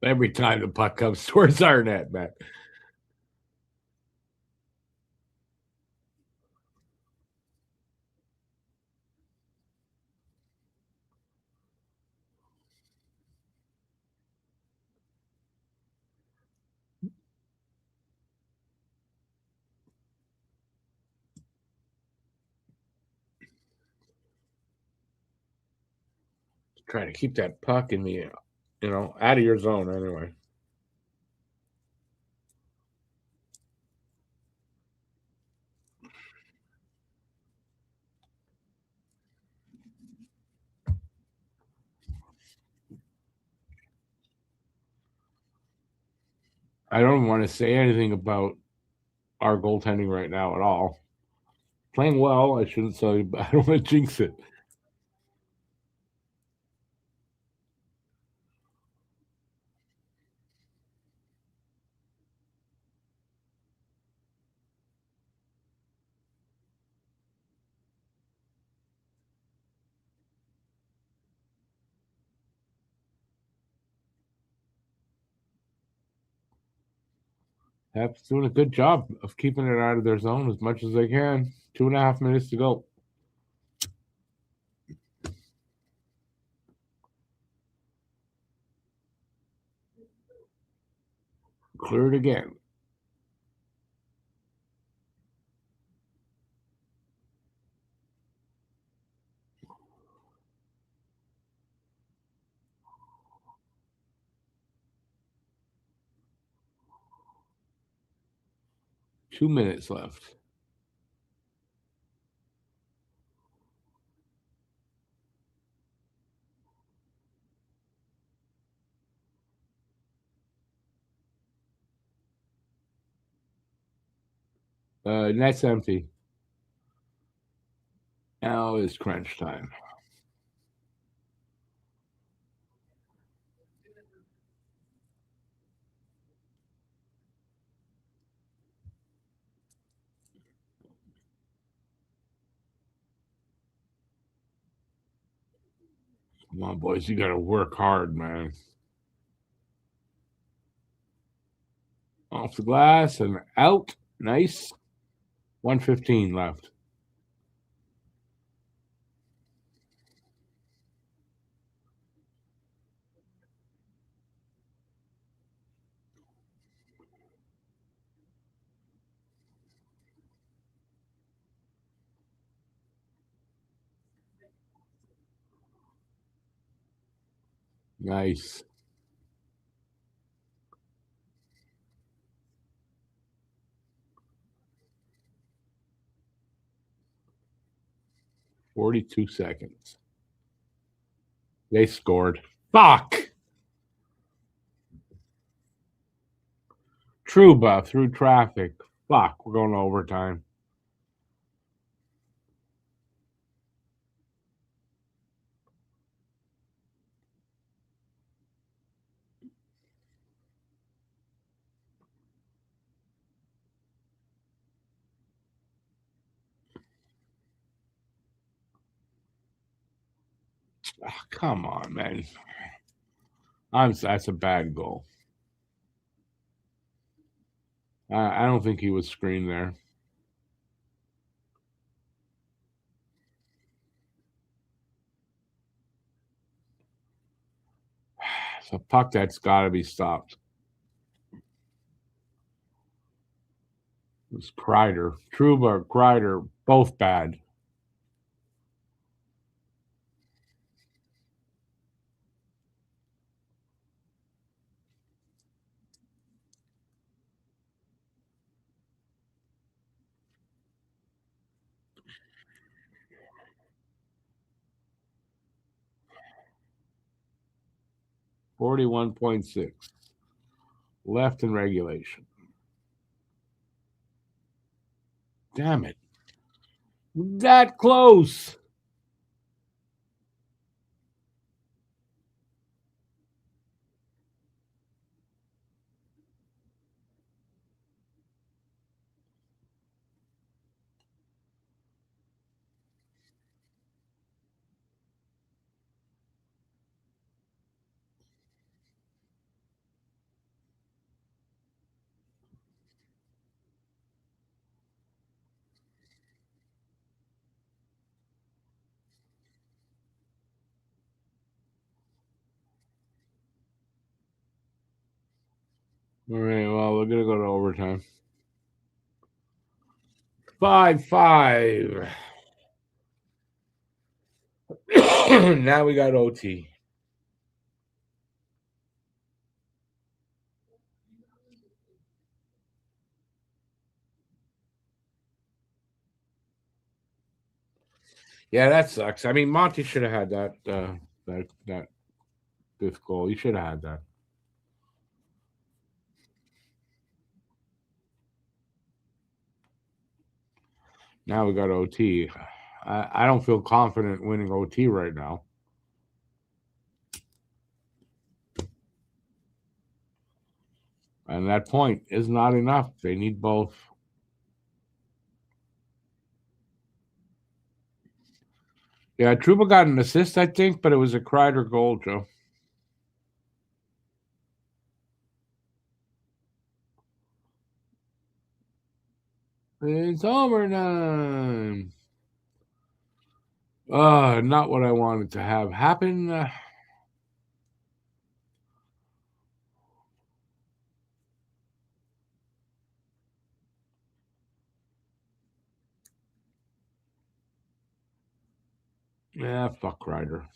Every time the puck comes towards our net, man. Trying to keep that puck in the, out of your zone anyway. I don't want to say anything about our goaltending right now at all. Playing well, I shouldn't say, but I don't want to jinx it. Habs doing a good job of keeping it out of their zone as much as they can. 2.5 minutes to go. Cleared again. Two minutes left. Net's empty. Now is crunch time. Come on, boys. You got to work hard, man. Off the glass and out. Nice. 1:15 left. Nice. $42 seconds. They scored. Fuck. Trouba through traffic. Fuck. We're going to overtime. Oh, come on, man. That's a bad goal. I don't think he was screened there. It's a puck that's got to be stopped. It was Kreider. Trouba, Kreider, both bad. $41.6 left in regulation. Damn it. That close. All right, well, we're going to go to overtime. 5-5. Now we got OT. Yeah, that sucks. I mean, Monty should have had that fifth goal. He should have had that. Now we got OT. I don't feel confident winning OT right now. And that point is not enough. They need both. Yeah, Trouba got an assist, I think, but it was a Kreider goal, Joe. It's overtime. Not what I wanted to have happen. Yeah, fuck Kreider.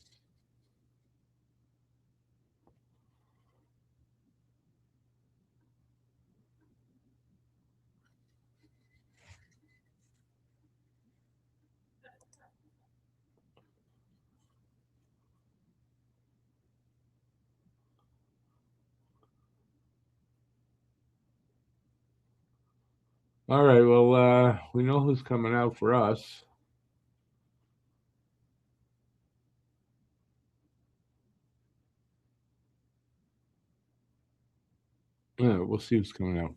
All right, well, we know who's coming out for us. Yeah, we'll see who's coming out.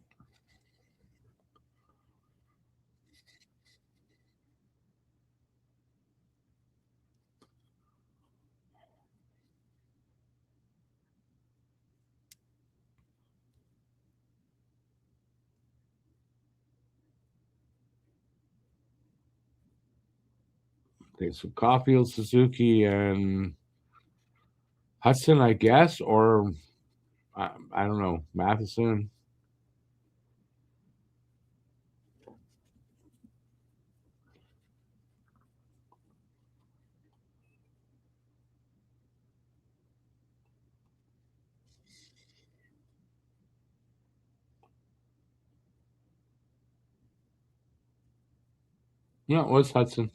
Okay, so Caulfield, Suzuki, and Hudson, I guess, or I don't know, Matheson. Yeah, it was Hudson.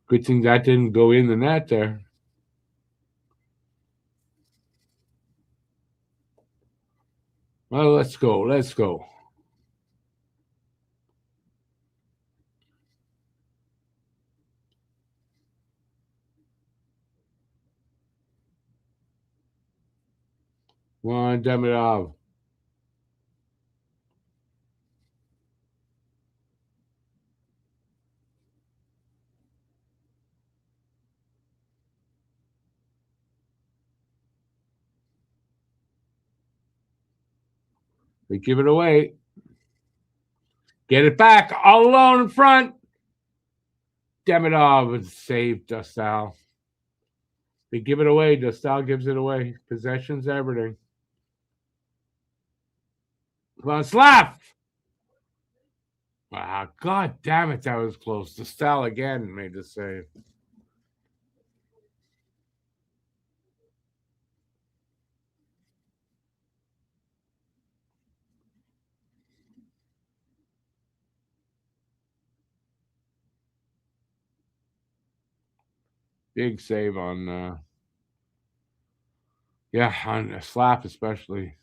Good thing that didn't go in the net there. Well, let's go. Let's go. One, Demidov. They give it away. Get it back. All alone in front. Demidov saved Dostal. They give it away. Dostal gives it away. Possession's everything. Come on, slap! Wow, God damn it, that was close. Dostal again made the save. Big save on, on a slap especially.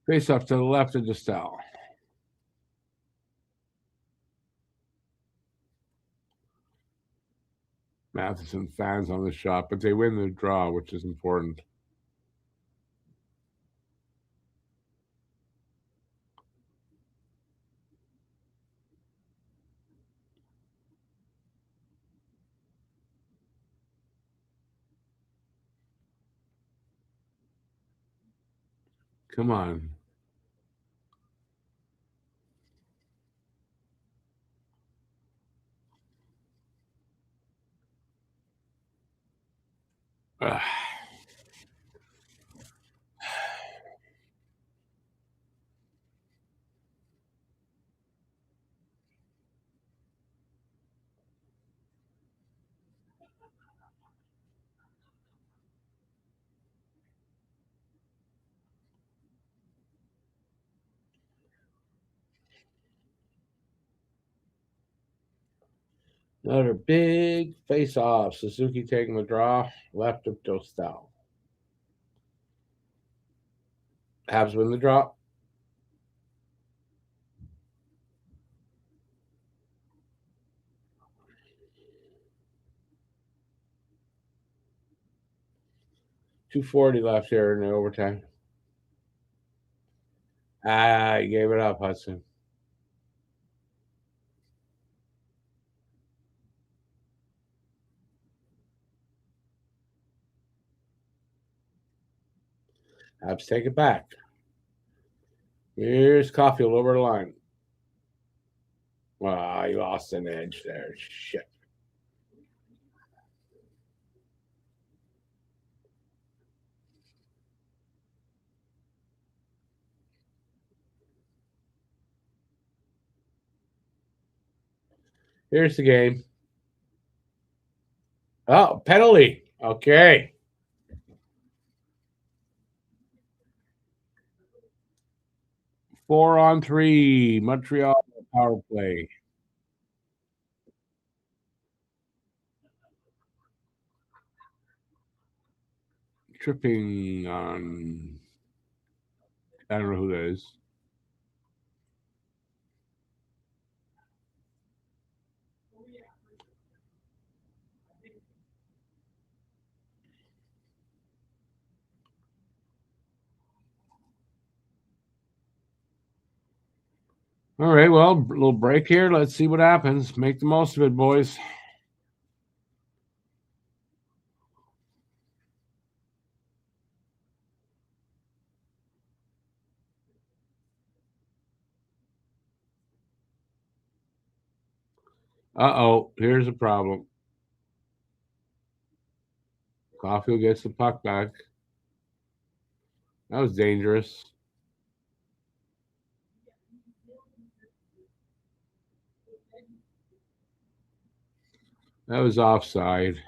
Face off to the left of Dostal. Matheson fans on the shot, but they win the draw, which is important. Come on. Ugh. Another big face-off. Suzuki taking the draw. Left of Dostal. Habs win the draw. .240 left here in the overtime. He gave it up, Hudson. Habs take it back. Here's Caulfield over the line. He lost an edge there. Shit. Here's the game. Oh, penalty. Okay. Four on three. Montreal power play. Tripping on. I don't know who that is. All right, well, a little break here. Let's see what happens. Make the most of it, boys. Here's a problem. Caulfield gets the puck back. That was dangerous. That was offside.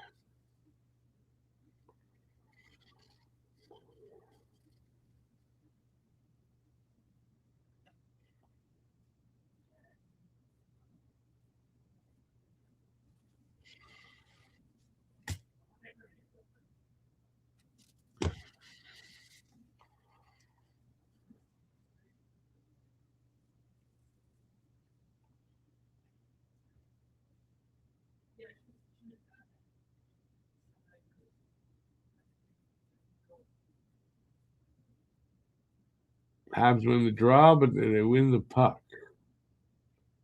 Habs win the draw, but they win the puck.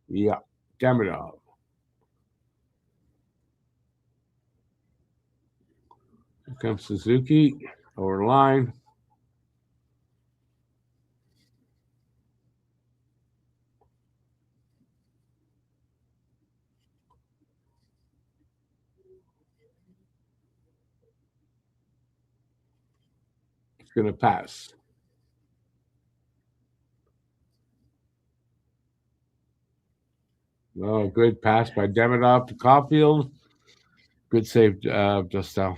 Yeah, Demidov. Here comes Suzuki over line. It's going to pass. Oh, good pass by Demidov to Caulfield. Good save, Dostal.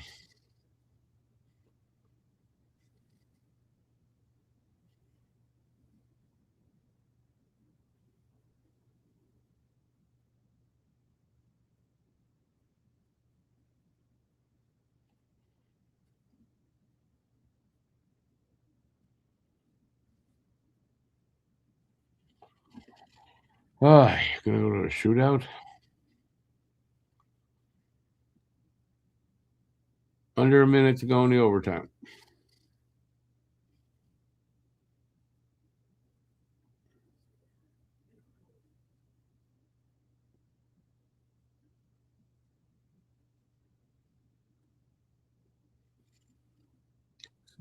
Oh, you're going to go to a shootout? Under a minute to go in the overtime.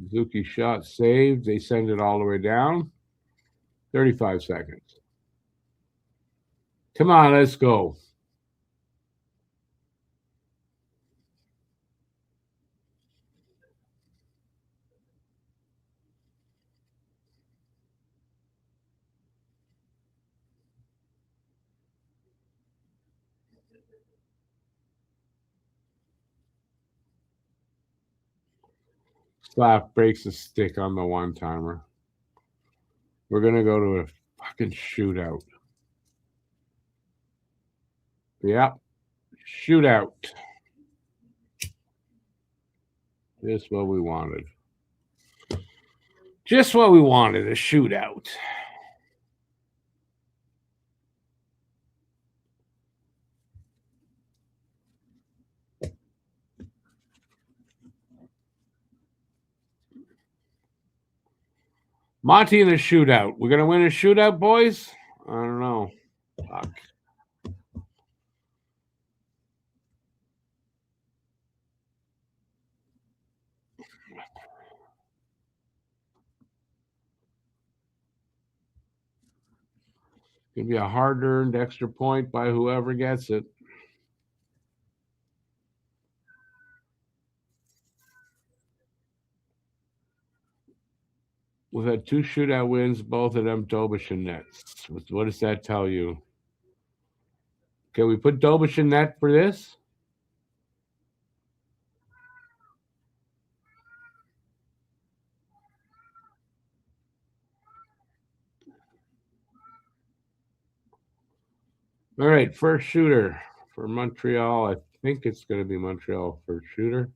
Suzuki shot saved. They send it all the way down. 35 seconds. Come on, let's go. Slav breaks the stick on the one-timer. We're going to go to a fucking shootout. Yep. Shootout. Just what we wanted. Just what we wanted, a shootout. Monty in a shootout. We're going to win a shootout, boys? I don't know. Fuck. Gonna be a hard-earned extra point by whoever gets it. We've had 2 shootout wins, both of them Dobish and nets. What does that tell you? Can we put Dobish in net for this? All right, first shooter for Montreal. I think it's going to be Montreal first shooter.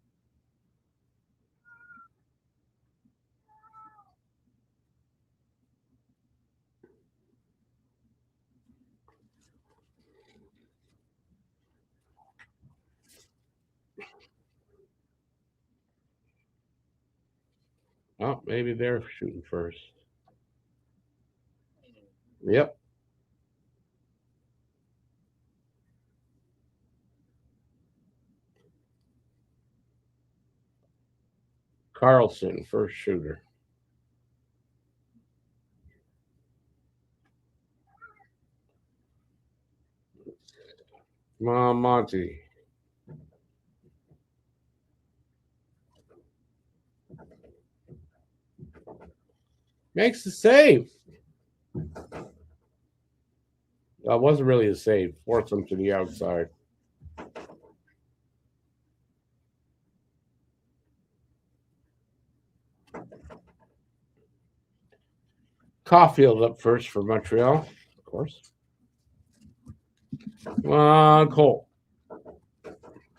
Oh, maybe they're shooting first. Yep. Carlson, first shooter. Come on, Monty. Makes the save. That wasn't really a save. Forced him to the outside. Caulfield up first for Montreal, of course. Come on, Cole.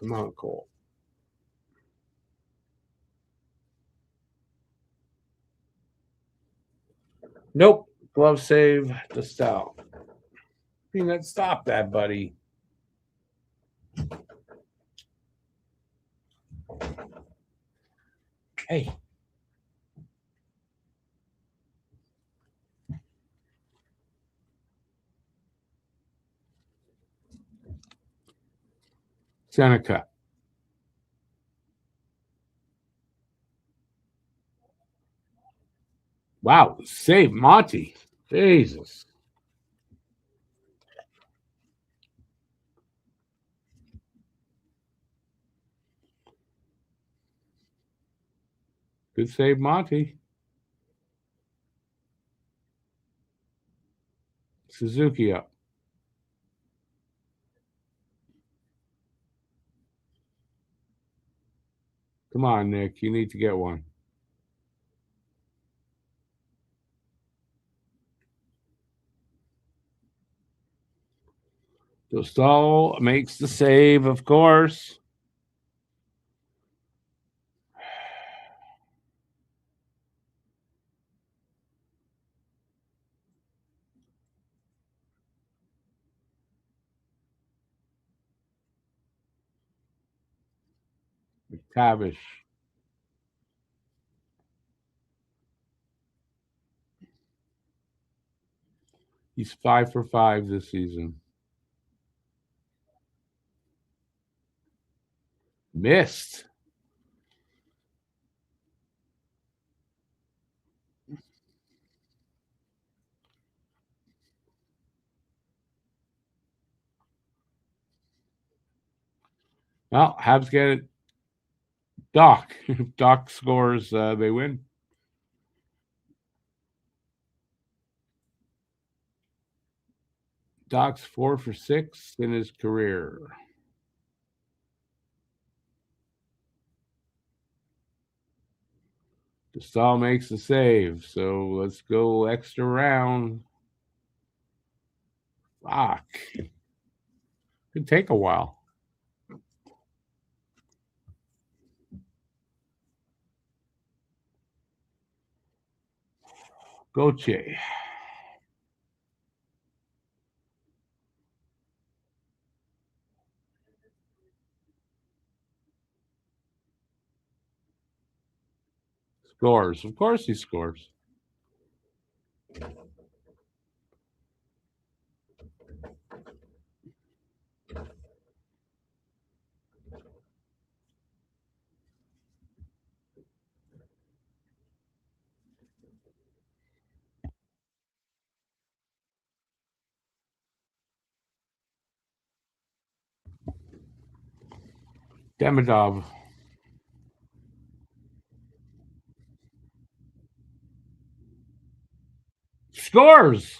Come on, Cole. Nope. Glove save to Stout. Peanut, stop that, buddy. Hey. Seneca. Wow, save Monty. Jesus. Good save, Monty. Suzuki up. Come on, Nick. You need to get one. Dostal makes the save, of course. McTavish. He's 5 for 5 this season. Missed. Well, Habs get it. Doc. If Doc scores, they win. Doc's 4 for 6 in his career. DeSalle makes the save, so let's go extra round. Fuck. Could take a while. Goche. Scores. Of course he scores. Demidov. Scores.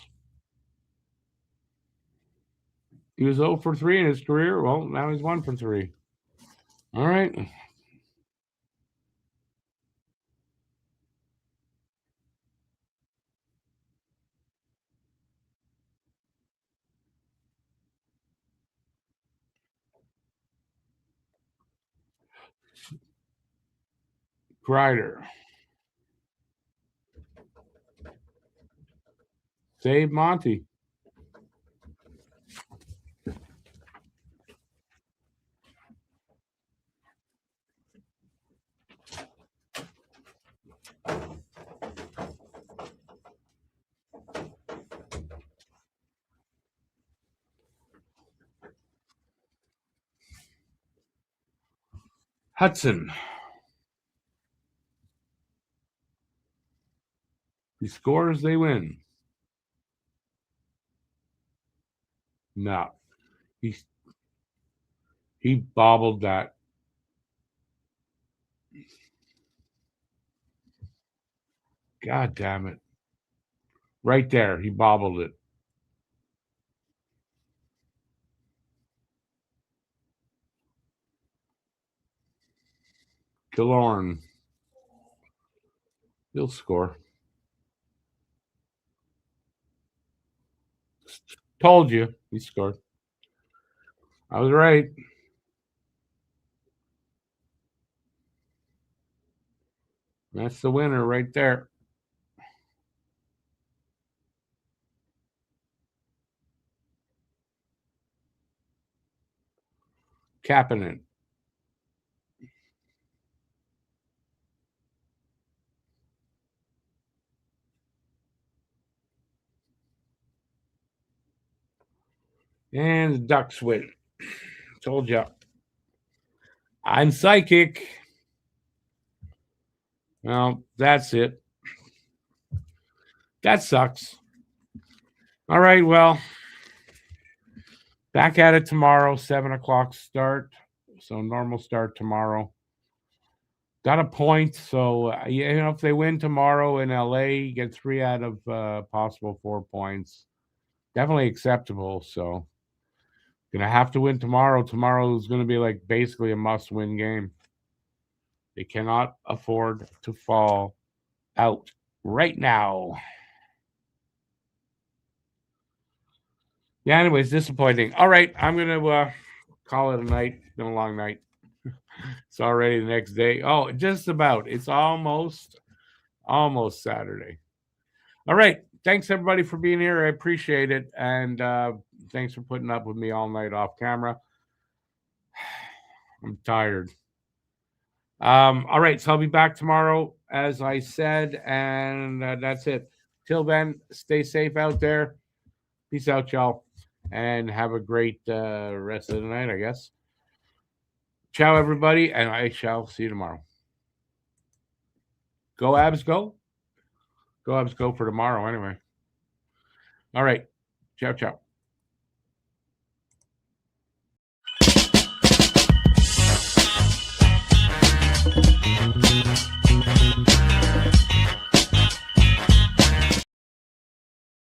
He was 0 for 3 in his career. Well, now he's 1 for 3. All right. Kreider. Save Monty. Hudson. He scores, they win. No. He bobbled that. God damn it. Right there. He bobbled it. Killorn. He'll score. Told you. He scored. I was right. That's the winner right there. Kapanen. And the Ducks win. Told you. I'm psychic. Well, that's it. That sucks. All right, well, back at it tomorrow, 7:00 start. So normal start tomorrow. Got a point. So, if they win tomorrow in LA, get 3 out of possible 4 points. Definitely acceptable. So, gonna have to win tomorrow. Tomorrow is gonna be like basically a must-win game. They cannot afford to fall out right now. Yeah, anyways, disappointing. All right, I'm gonna call it a night. It's been a long night. It's already the next day. Oh, just about. It's almost Saturday. All right. Thanks everybody for being here. I appreciate it. And thanks for putting up with me all night off camera. I'm tired. All right, so I'll be back tomorrow, as I said, and that's it. Till then, stay safe out there. Peace out, y'all, and have a great rest of the night, I guess. Ciao, everybody, and I shall see you tomorrow. Go Abs, go. Go Abs, go for tomorrow, anyway. All right. Ciao, ciao.